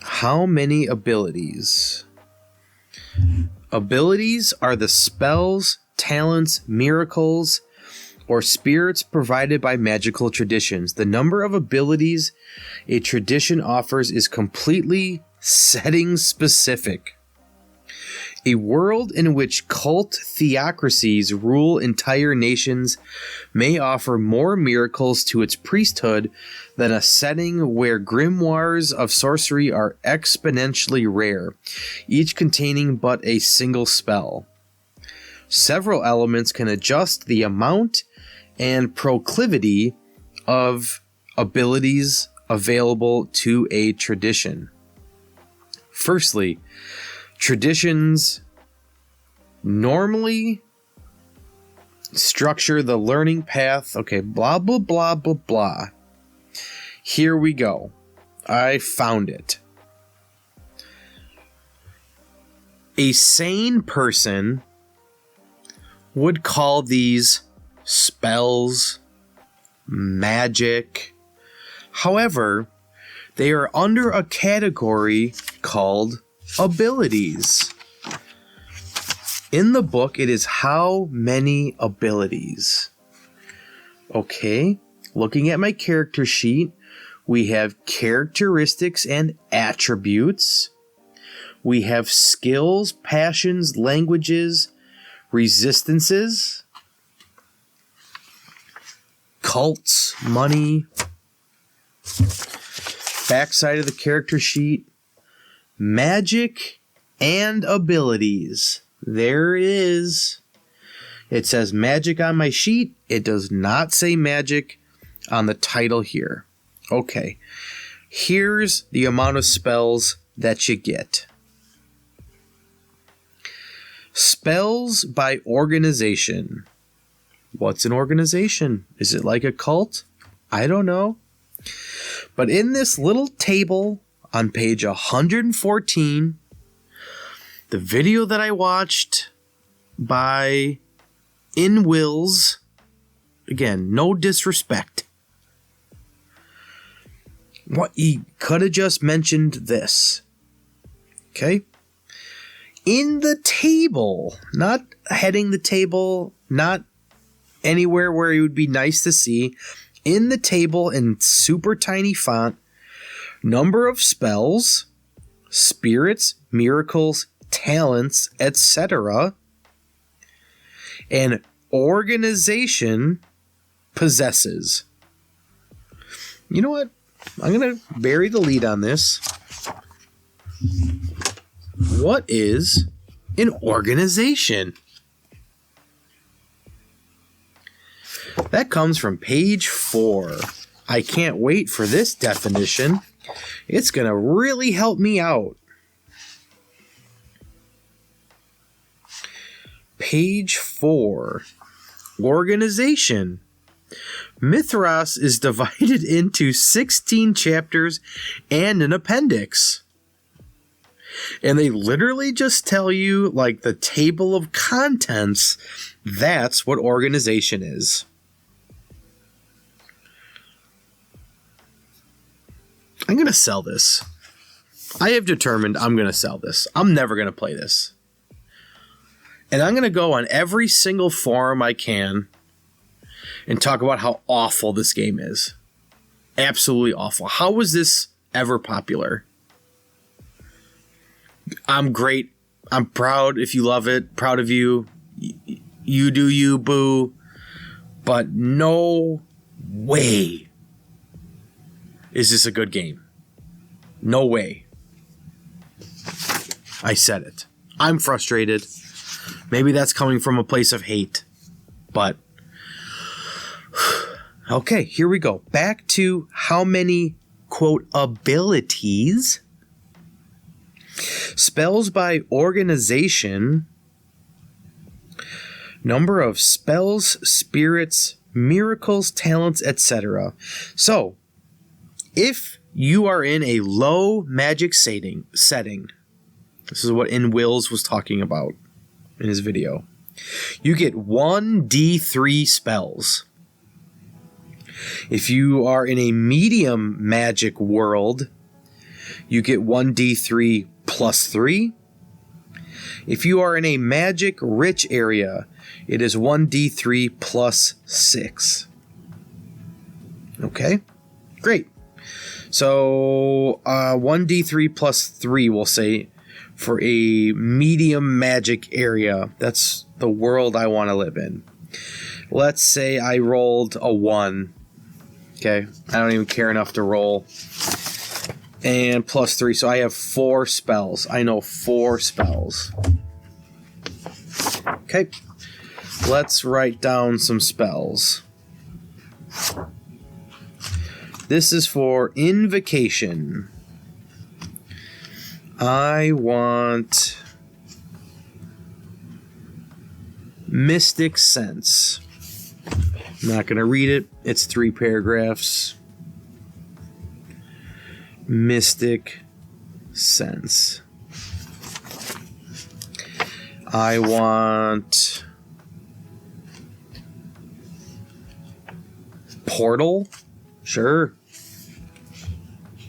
How many abilities? Abilities are the spells, talents, miracles, or spirits provided by magical traditions. The number of abilities a tradition offers is completely setting specific. A world in which cult theocracies rule entire nations may offer more miracles to its priesthood than a setting where grimoires of sorcery are exponentially rare, each containing but a single spell. Several elements can adjust the amount and proclivity of abilities available to a tradition. Firstly, traditions normally structure the learning path. Okay, blah, blah, blah, blah, blah. Here we go. I found it. A sane person would call these spells, magic. However, they are under a category called abilities. In the book, it is how many abilities. Okay, looking at my character sheet, we have characteristics and attributes. We have skills, passions, languages, resistances, cults, money. Backside of the character sheet, magic and abilities. There it is. It says magic on my sheet. It does not say magic on the title here. Okay. Here's the amount of spells that you get. Spells by organization. What's an organization? Is it like a cult? I don't know. But in this little table on page 114, the video that I watched by InWills, again, no disrespect. What he could have just mentioned this. Okay? In the table, not heading the table, not anywhere where it would be nice to see, in the table in super tiny font, number of spells, spirits, miracles, talents, etc., and organization possesses. You know what? I'm going to bury the lead on this. What is an organization? That comes from page 4. I can't wait for this definition. It's going to really help me out. Page 4. Organization. Mythras is divided into 16 chapters and an appendix. And they literally just tell you, like, the table of contents. That's what organization is. I'm going to sell this. I have determined I'm going to sell this. I'm never going to play this. And I'm going to go on every single forum I can and talk about how awful this game is. Absolutely awful. How was this ever popular? I'm great. I'm proud if you love it. Proud of you. You do you, boo. But no way is this a good game. No way. I said it. I'm frustrated. Maybe that's coming from a place of hate. But okay, here we go. Back to how many, quote, abilities. Spells by organization. Number of spells, spirits, miracles, talents, etc. So, if you are in a low magic setting, this is what InWills was talking about in his video, you get 1d3 spells. If you are in a medium magic world, you get 1d3 plus 3. If you are in a magic rich area, it is 1d3 plus 6. Okay, great. So 1d3 plus 3, we'll say, for a medium magic area. That's the world I want to live in. Let's say I rolled a 1. Okay, I don't even care enough to roll. And plus 3, so I have 4 spells. I know 4 spells. Okay, let's write down some spells. This is for invocation. I want Mystic Sense. I'm not going to read it. It's 3 paragraphs. Mystic Sense. I want Portal. Sure.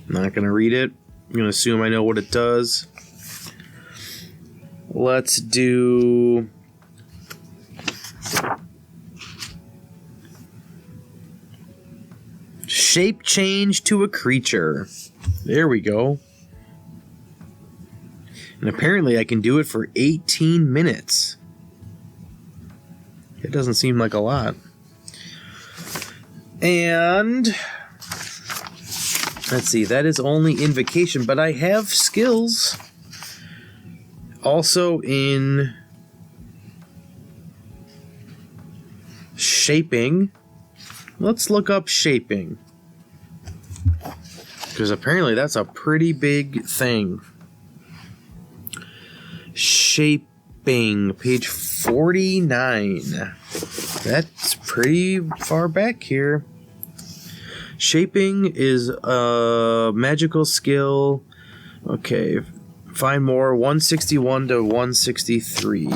I'm not going to read it. I'm going to assume I know what it does. Let's do Shape Change to a creature. There we go. And apparently I can do it for 18 minutes. It doesn't seem like a lot. And let's see, that is only Invocation, but I have skills also in Shaping. Let's look up Shaping, because apparently that's a pretty big thing. Shaping, page 49. That's pretty far back here. Shaping is a magical skill. Okay, find more, 161 to 163.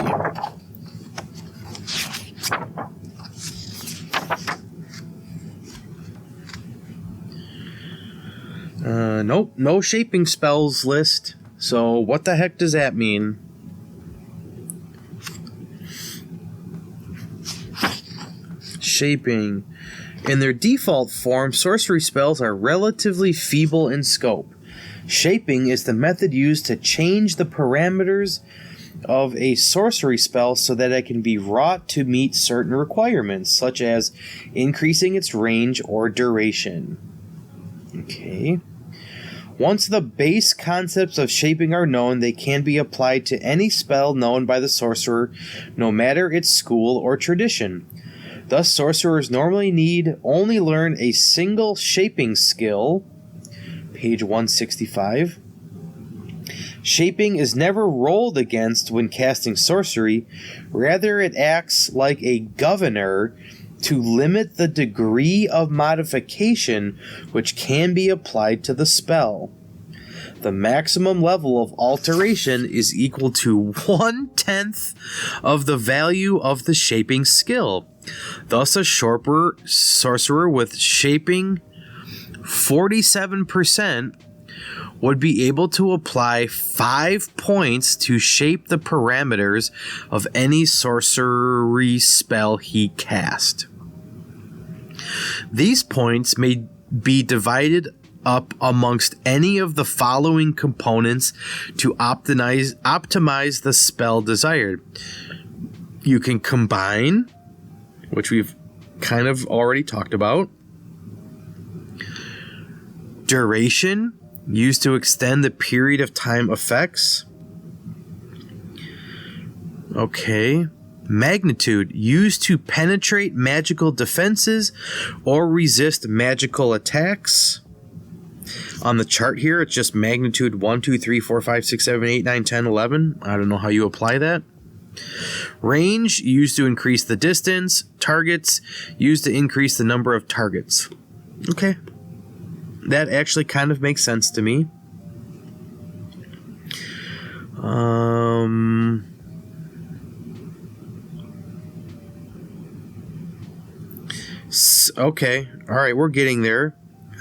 Nope, no shaping spells list. So what the heck does that mean? Shaping. In their default form, sorcery spells are relatively feeble in scope. Shaping is the method used to change the parameters of a sorcery spell so that it can be wrought to meet certain requirements, such as increasing its range or duration. Okay. Once the base concepts of shaping are known, they can be applied to any spell known by the sorcerer, no matter its school or tradition. Thus, sorcerers normally need only learn a single shaping skill, page 165. Shaping is never rolled against when casting sorcery. Rather, it acts like a governor to limit the degree of modification which can be applied to the spell. The maximum level of alteration is equal to 1/10 of the value of the shaping skill. Thus, a sorcerer with shaping 47% would be able to apply 5 points to shape the parameters of any sorcery spell he cast. These points may be divided up amongst any of the following components to optimize the spell desired. You can combine, which we've kind of already talked about. Duration, used to extend the period of time effects. Okay. Magnitude, used to penetrate magical defenses or resist magical attacks. On the chart here, it's just magnitude 1, 2, 3, 4, 5, 6, 7, 8, 9, 10, 11. I don't know how you apply that. Range, used to increase the distance. Targets, used to increase the number of targets. Okay. That actually kind of makes sense to me. Okay. All right, we're getting there.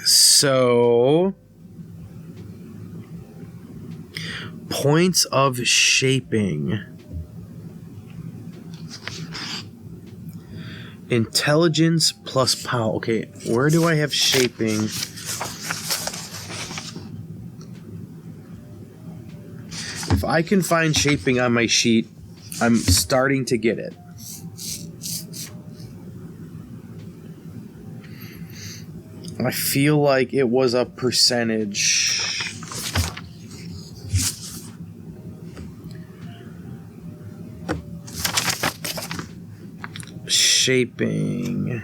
So, points of shaping. Intelligence plus power. Okay, where do I have shaping? If I can find shaping on my sheet, I'm starting to get it. I feel like it was a percentage. Shaping.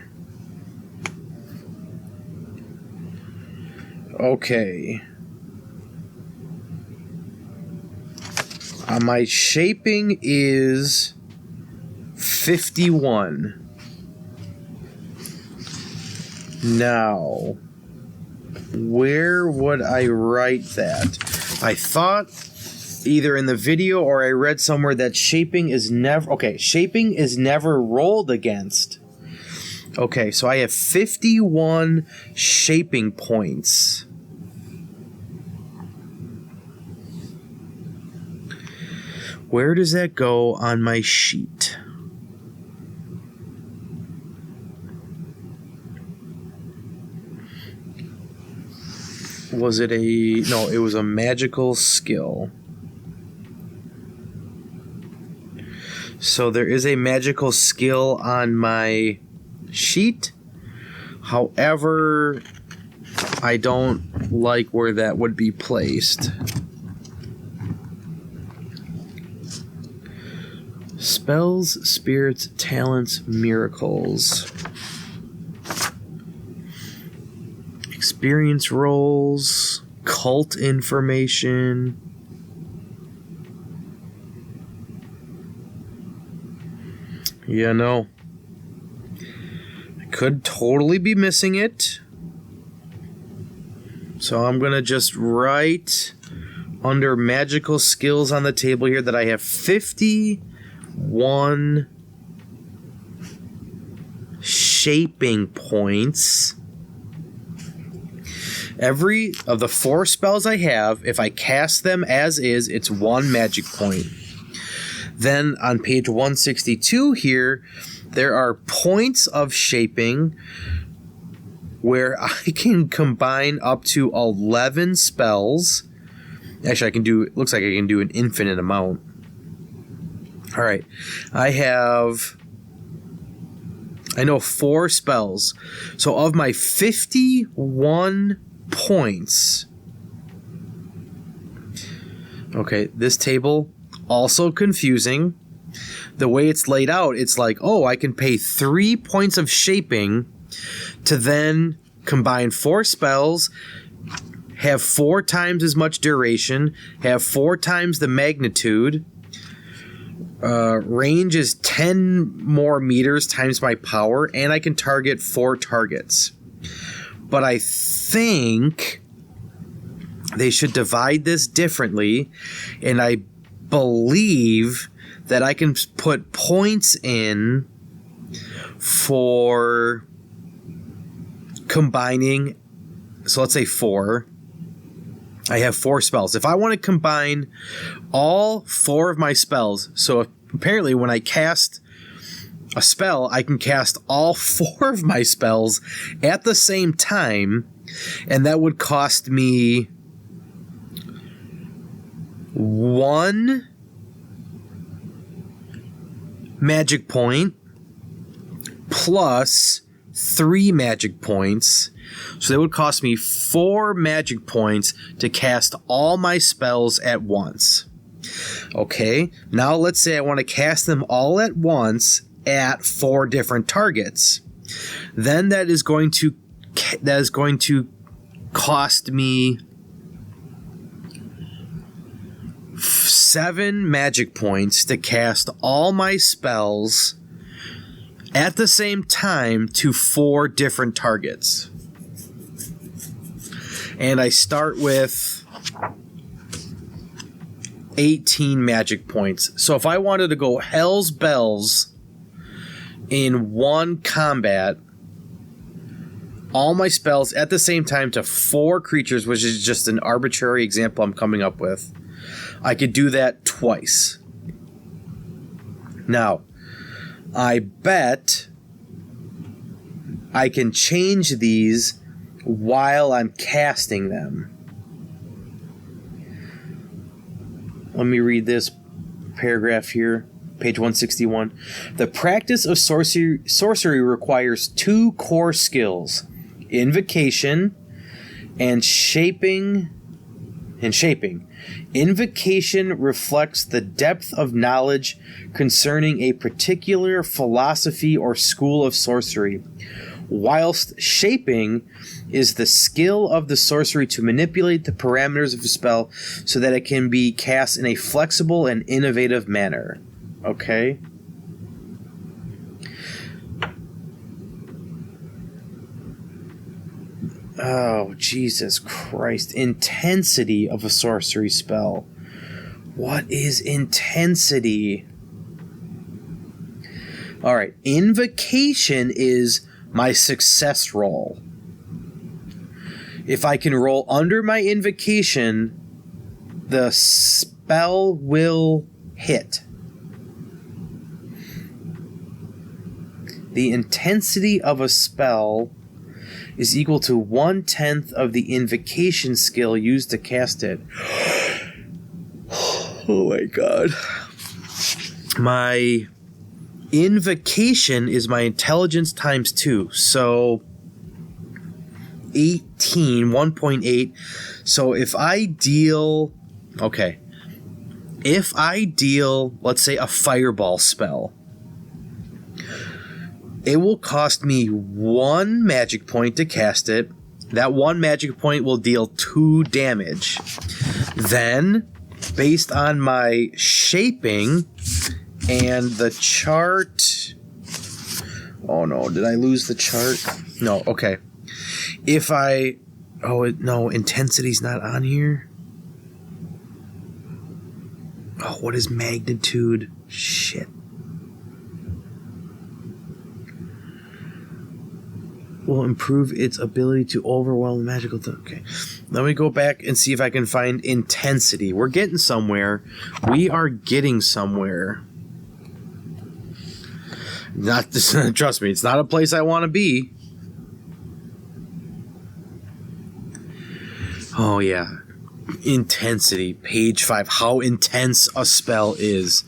Okay. My shaping is 51. Now, where would I write that? I thought either in the video or I read somewhere that shaping is never... Okay, shaping is never rolled against. Okay, so I have 51 shaping points. Where does that go on my sheet? Was it a... No, it was a magical skill. So there is a magical skill on my sheet. However, I don't like where that would be placed. Spells, spirits, talents, miracles. Experience rolls, cult information. Yeah, no. I could totally be missing it. So I'm going to just write under magical skills on the table here that I have 51 shaping points. Every of the 4 spells I have, if I cast them as is, it's 1 magic point. Then on page 162 here, there are points of shaping where I can combine up to 11 spells. Actually, I can do, it looks like I can do an infinite amount. All right, I know 4 spells. So of my 51 points, okay, this table also confusing. The way it's laid out, it's like, oh, I can pay 3 points of shaping to then combine 4 spells, have 4 times as much duration, have 4 times the magnitude. Range is 10 more meters times my power, and I can target 4 targets. But I think they should divide this differently, and I believe that I can put points in for combining. So let's say 4. I have 4 spells. If I want to combine all 4 of my spells, so apparently when I cast a spell, I can cast all 4 of my spells at the same time, and that would cost me 1 magic point plus 3 magic points. So that would cost me 4 magic points to cast all my spells at once. Okay, now let's say I want to cast them all at once at 4 different targets. Then that is going to cost me 7 magic points to cast all my spells at the same time to 4 different targets. And I start with 18 magic points. So if I wanted to go Hell's Bells in 1 combat, all my spells at the same time to 4 creatures, which is just an arbitrary example I'm coming up with, I could do that twice. Now, I bet I can change these while I'm casting them. Let me read this paragraph here, page 161. The practice of sorcery requires 2 core skills, invocation and shaping. Invocation reflects the depth of knowledge concerning a particular philosophy or school of sorcery, whilst shaping is the skill of the sorcery to manipulate the parameters of a spell so that it can be cast in a flexible and innovative manner. Okay? Oh, Jesus Christ. Intensity of a sorcery spell. What is intensity? Alright, invocation is my success roll. If I can roll under my invocation, the spell will hit. The intensity of a spell is equal to 1/10 of the invocation skill used to cast it. Oh my god. My invocation is my intelligence times 2. So 18, 1.8. So if I deal... Okay. If I deal, let's say, a fireball spell, it will cost me 1 magic point to cast it. That 1 magic point will deal 2 damage. Then, based on my shaping and the chart... Oh no, did I lose the chart? No, okay. If I... Oh, no, intensity's not on here. Oh, what is magnitude? Shit. Will improve its ability to overwhelm magical... Okay. Let me go back and see if I can find intensity. We're getting somewhere. We are getting somewhere. Not this, trust me, it's not a place I want to be. Oh, yeah. Intensity. Page 5. How intense a spell is.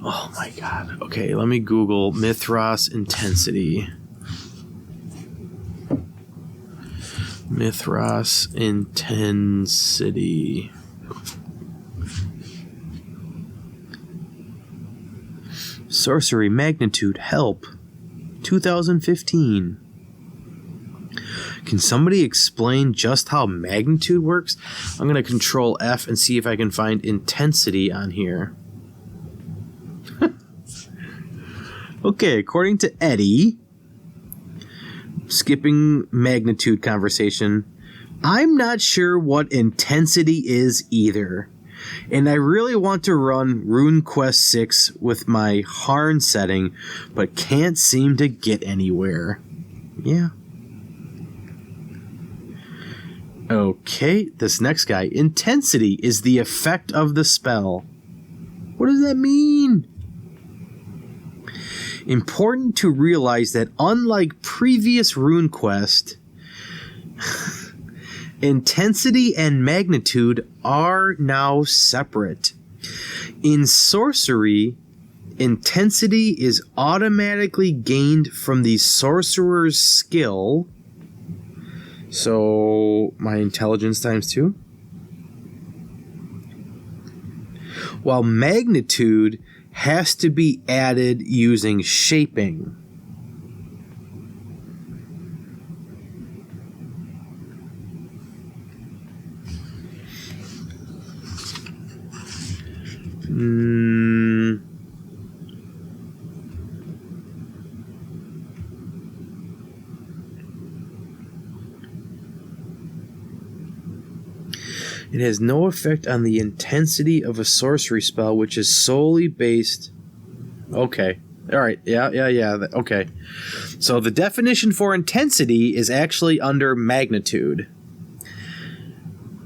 Oh, my God. Okay, let me Google Mythras intensity. Mythras intensity. Sorcery magnitude help 2015. Can somebody explain just how magnitude works? I'm going to control F and see if I can find intensity on here. Okay, according to Eddie, skipping magnitude conversation, I'm not sure what intensity is either. And I really want to run Runequest 6 with my Harn setting, but can't seem to get anywhere. Yeah. Okay, this next guy. Intensity is the effect of the spell. What does that mean? Important to realize that unlike previous Runequest, intensity and magnitude are now separate. In sorcery, intensity is automatically gained from the sorcerer's skill. So, my intelligence times 2. While magnitude has to be added using shaping. It has no effect on the intensity of a sorcery spell, which is solely based... Okay. Alright. Yeah. Okay. So the definition for intensity is actually under magnitude.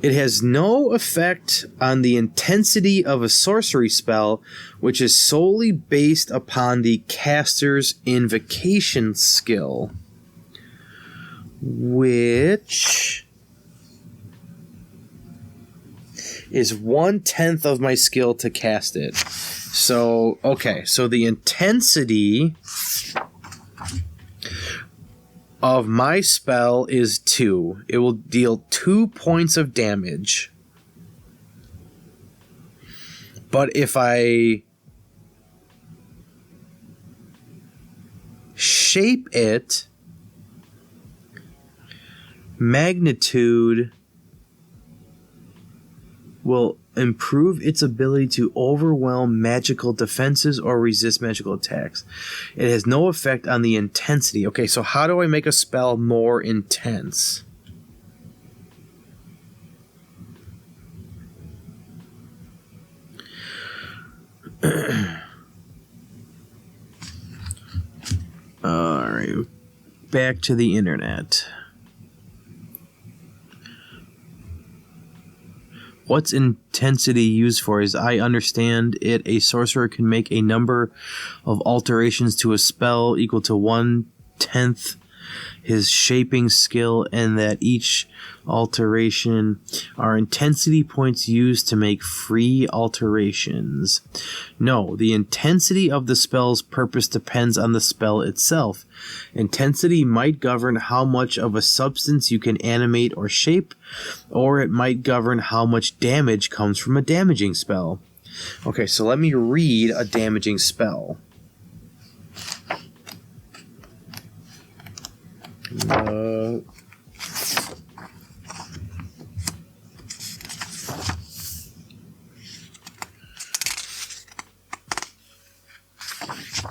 It has no effect on the intensity of a sorcery spell, which is solely based upon the caster's invocation skill. Which... is 1/10 of my skill to cast it. So, okay, so the intensity of my spell is 2. It will deal 2 points of damage. But if I shape it, magnitude will improve its ability to overwhelm magical defenses or resist magical attacks. It has no effect on the intensity. Okay, so how do I make a spell more intense? Alright, back to the internet. What's intensity used for? As I understand it, a sorcerer can make a number of alterations to a spell equal to 1/10 his shaping skill, and that each alteration are intensity points used to make free alterations. No, the intensity of the spell's purpose depends on the spell itself. Intensity might govern how much of a substance you can animate or shape, or it might govern how much damage comes from a damaging spell. Okay, so let me read a damaging spell.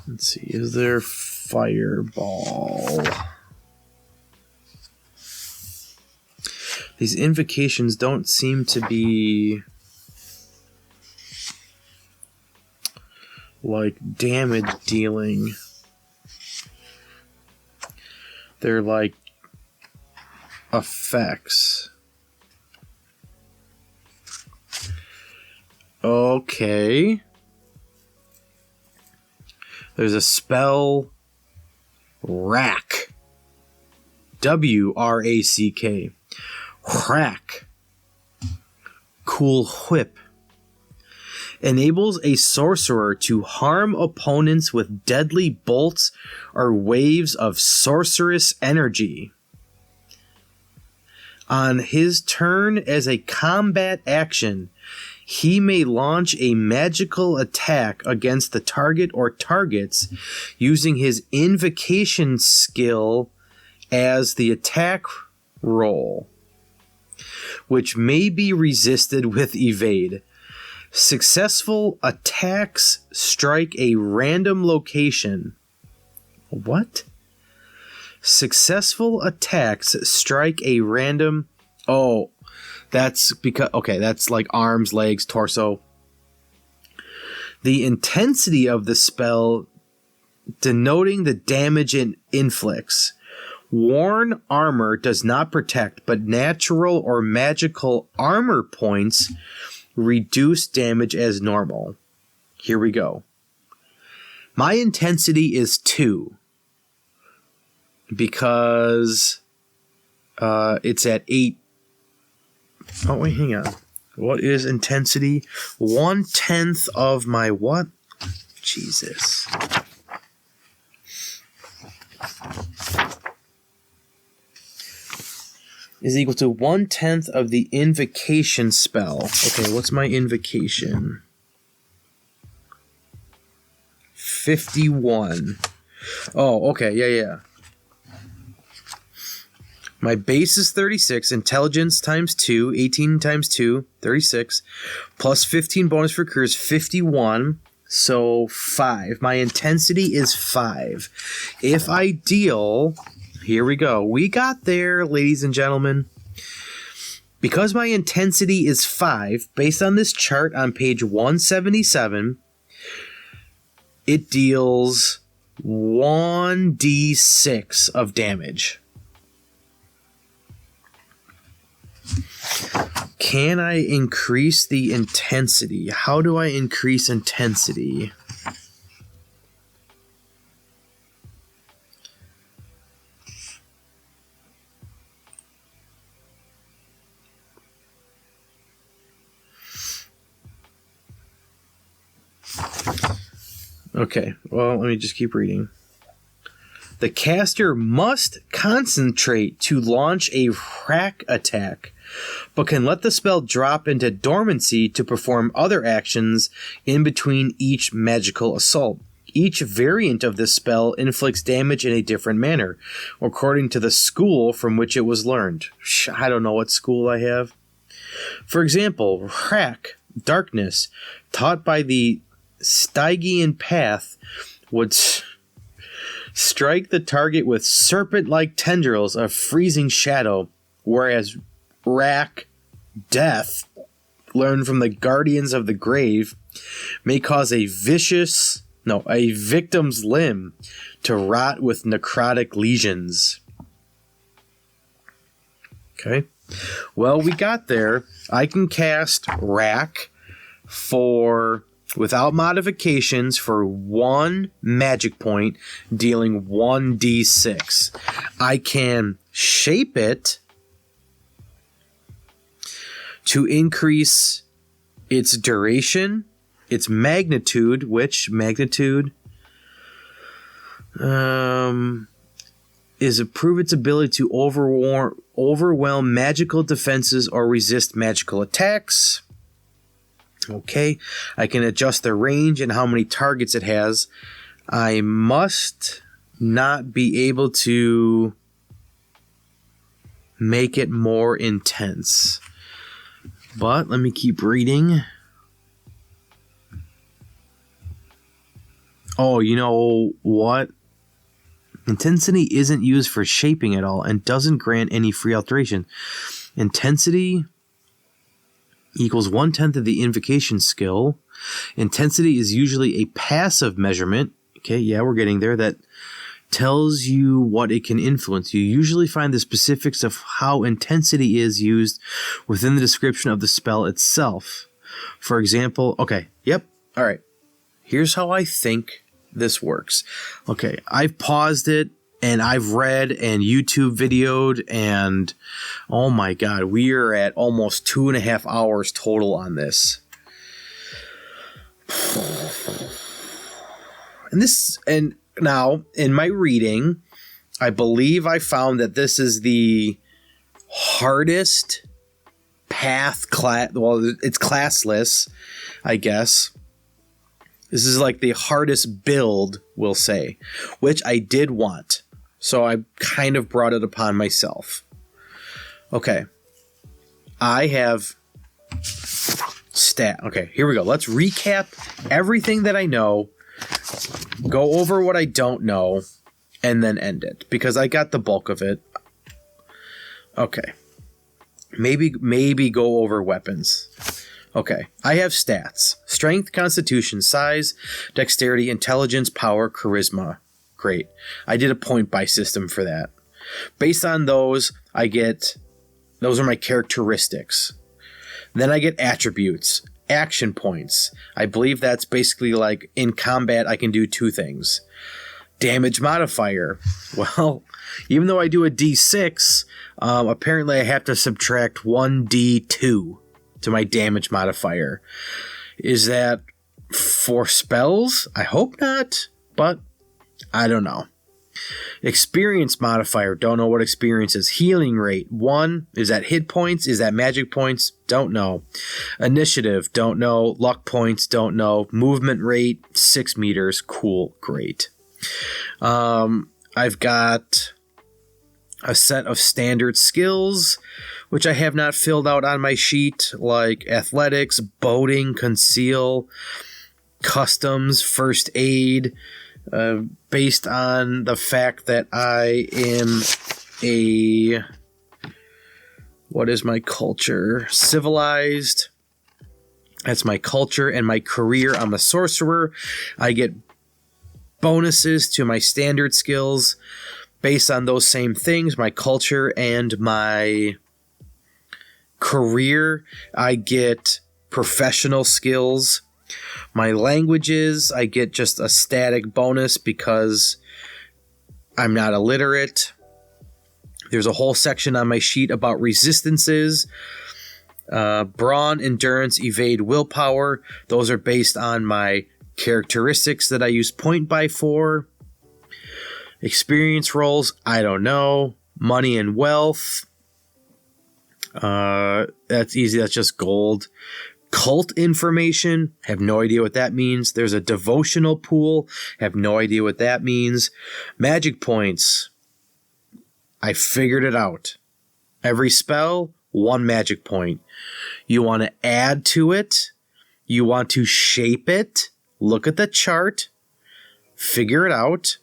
Let's see, is there fireball? These invocations don't seem to be like damage dealing. They're like effects. Okay. There's a spell, Rack. W-R-A-C-K. Rack. Cool Whip. Enables a sorcerer to harm opponents with deadly bolts or waves of sorcerous energy. On his turn, as a combat action, he may launch a magical attack against the target or targets using his invocation skill as the attack roll, which may be resisted with evade. Successful attacks strike a random location. What? Successful attacks strike a random... Oh, that's because... Okay, that's like arms, legs, torso. The intensity of the spell denoting the damage it inflicts. Worn armor does not protect, but natural or magical armor points reduce damage as normal. Here we go. My intensity is 2 because it's at 8. Oh, wait, hang on. What is intensity? 1/10 of my what? Jesus. Is equal to 1/10 of the invocation spell. Okay, what's my invocation? 51. Oh, okay, yeah. My base is 36, intelligence times 2, 18 times 2, 36, plus 15 bonus for careers, 51, so 5. My intensity is 5. If I deal... Here we go. We got there, ladies and gentlemen. Because my intensity is 5, based on this chart on page 177, it deals 1d6 of damage. Can I increase the intensity? How do I increase intensity? Okay, well, let me just keep reading. The caster must concentrate to launch a rack attack, but can let the spell drop into dormancy to perform other actions in between each magical assault. Each variant of this spell inflicts damage in a different manner, according to the school from which it was learned. I don't know what school I have. For example, rack, darkness, taught by the Stygian path, would strike the target with serpent-like tendrils of freezing shadow, whereas rack, death, learned from the Guardians of the Grave may cause a victim's limb to rot with necrotic lesions. Okay. Well, we got there. I can cast Rack without modifications for 1 magic point, dealing 1d6. I can shape it to increase its duration, its magnitude, which magnitude is improve its ability to overwhelm magical defenses or resist magical attacks. Okay, I can adjust the range and how many targets it has. I must not be able to make it more intense. But let me keep reading. Oh, you know what? Intensity isn't used for shaping at all and doesn't grant any free alteration. Intensity equals 1/10 of the invocation skill. Intensity is usually a passive measurement. Okay, yeah, we're getting there. That tells you what it can influence. You usually find the specifics of how intensity is used within the description of the spell itself. For example, okay, yep, all right. Here's how I think this works. Okay, I've paused it and I've read and YouTube videoed, and oh my god, we are at almost 2.5 hours total on this. And now in my reading, I believe I found that this is the hardest path class. Well, it's classless, I guess. This is like the hardest build, we'll say, which I did want. So I kind of brought it upon myself. Okay. I have Okay, here we go. Let's recap everything that I know, go over what I don't know, and then end it, because I got the bulk of it. Okay. Maybe go over weapons. Okay, I have stats. Strength, constitution, size, dexterity, intelligence, power, charisma. Great. I did a point buy system for that. Based on those, those are my characteristics. Then I get attributes, action points. I believe that's basically like in combat I can do 2 things. Damage modifier. Well, even though I do a d6, apparently I have to subtract 1d2 to my damage modifier. Is that for spells? I hope not, but I don't know. Experience modifier. Don't know what experience is. Healing rate. 1. Is that hit points? Is that magic points? Don't know. Initiative. Don't know. Luck points. Don't know. Movement rate. 6 meters. Cool. Great. I've got a set of standard skills, which I have not filled out on my sheet, like athletics, boating, conceal, customs, first aid, based on the fact that I am what is my culture? Civilized. That's my culture. And my career, I'm a sorcerer. I get bonuses to my standard skills based on those same things, my culture and my career. I get professional skills. My languages, I get just a static bonus because I'm not illiterate. There's a whole section on my sheet about resistances. Brawn, endurance, evade, willpower. Those are based on my characteristics that I use point buy for. Experience rolls, I don't know. Money and wealth. That's easy. That's just gold. Cult information, have no idea what that means. There's a devotional pool, have no idea what that means. Magic points, I figured it out. Every spell, 1 magic point. You want to add to it, you want to shape it, look at the chart, figure it out.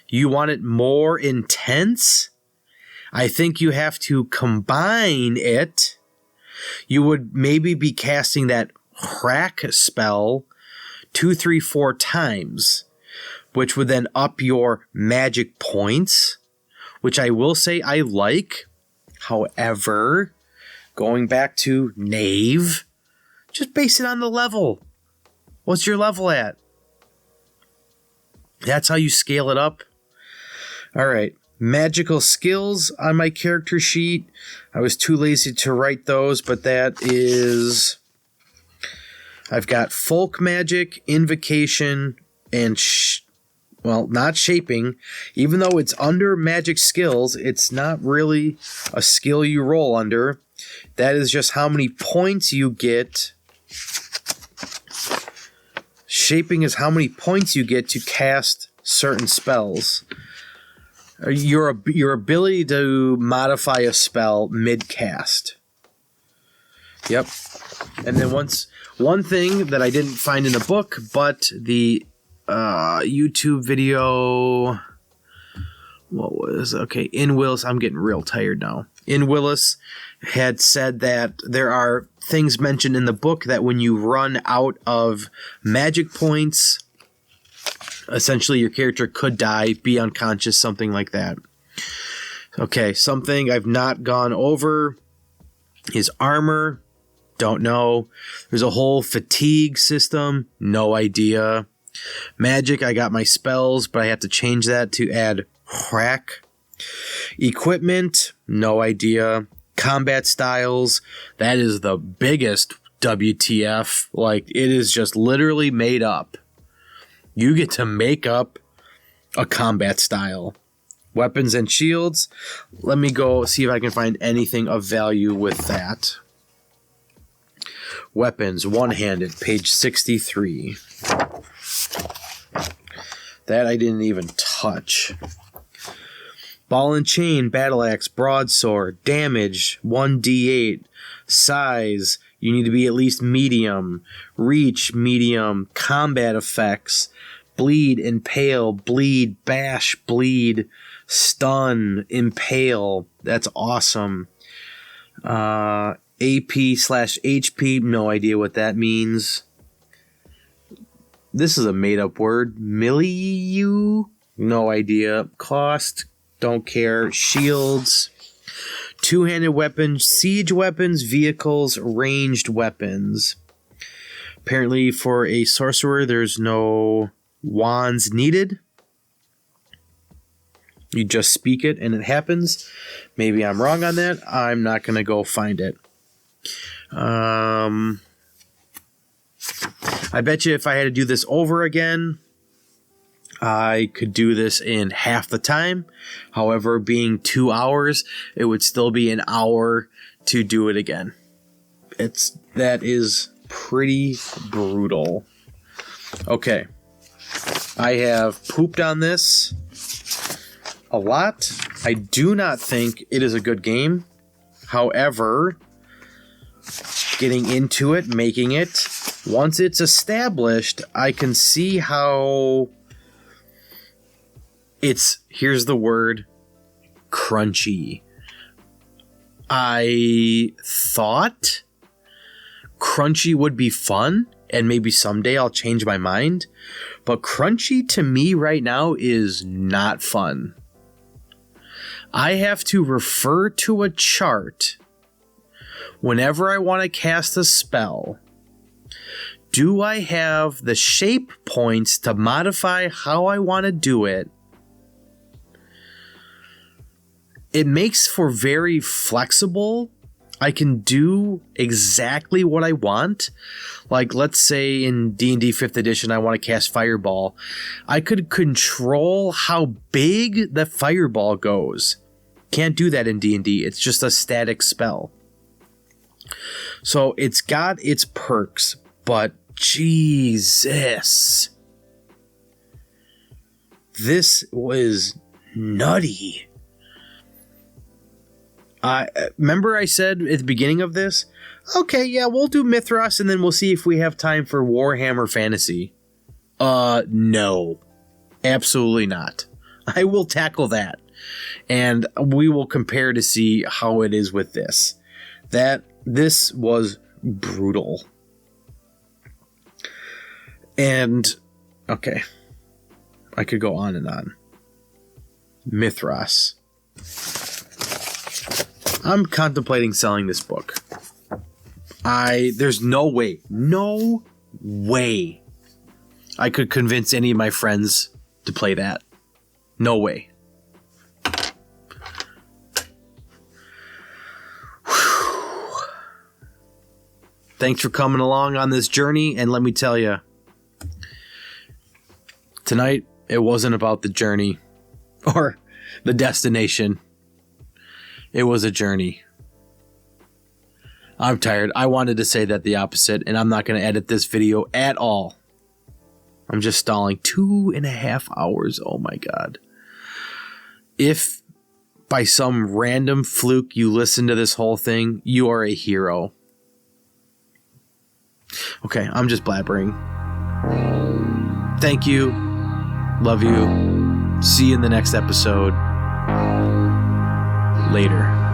You want it more intense, I think you have to combine it. you would maybe be casting that crack spell 2, 3, 4 times, which would then up your magic points, which I will say I like. However, going back to Knave, just base it on the level. What's your level at? That's how you scale it up. All right. Magical skills on my character sheet. I was too lazy to write those, but that is... I've got folk magic, invocation, and... not shaping. Even though it's under magic skills, it's not really a skill you roll under. That is just how many points you get. Shaping is how many points you get to cast certain spells. Your ability to modify a spell mid-cast. Yep. And then one thing that I didn't find in the book, but the YouTube video... In Willis, I'm getting real tired now. In Willis had said that there are things mentioned in the book that when you run out of magic points, essentially your character could die, be unconscious, something like that. Okay, something I've not gone over is armor. Don't know. There's a whole fatigue system. No idea. Magic, I got my spells, but I have to change that to add crack. Equipment, no idea. Combat styles, that is the biggest WTF. Like, it is just literally made up. You get to make up a combat style. Weapons and shields, let me go see if I can find anything of value with that. Weapons, one-handed, page 63. That I didn't even touch. Ball and chain, battle axe, broadsword, damage, 1d8, size, you need to be at least medium, reach, medium, combat effects, bleed, impale, bleed, bash, bleed, stun, impale, that's awesome. AP/HP, no idea what that means. This is a made-up word. Milieu, no idea. Cost, don't care. Shields, two-handed weapons, siege weapons, vehicles, ranged weapons. Apparently for a sorcerer, there's no wands needed. You just speak it and it happens. Maybe I'm wrong on that. I'm not going to go find it. I bet you if I had to do this over again, I could do this in half the time. However, being 2 hours, it would still be an hour to do it again. That is pretty brutal. Okay. I have pooped on this a lot. I do not think it is a good game. However, getting into it, making it, once it's established, I can see how it's, here's the word, crunchy. I thought crunchy would be fun, and maybe someday I'll change my mind, but crunchy to me right now is not fun. I have to refer to a chart whenever I want to cast a spell. Do I have the shape points to modify how I want to do it? It makes for very flexible. I can do exactly what I want. Like, let's say in D&D 5th edition, I want to cast Fireball. I could control how big the Fireball goes. Can't do that in D&D. It's just a static spell. So it's got its perks, but Jesus. This was nutty. Remember I said at the beginning of this, okay, yeah, we'll do Mythras and then we'll see if we have time for Warhammer Fantasy. No. Absolutely not. I will tackle that. And we will compare to see how it is with this. That This was brutal. And, okay, I could go on and on. Mythras. I'm contemplating selling this book. There's no way I could convince any of my friends to play that. No way. Thanks for coming along on this journey, and let me tell you, tonight it wasn't about the journey or the destination. It was a journey. I'm tired. I wanted to say that the opposite, and I'm not going to edit this video at all. I'm just stalling 2.5 hours. Oh my God. If by some random fluke you listen to this whole thing, you are a hero. Okay, I'm just blabbering. Thank you. Love you. See you in the next episode. Later.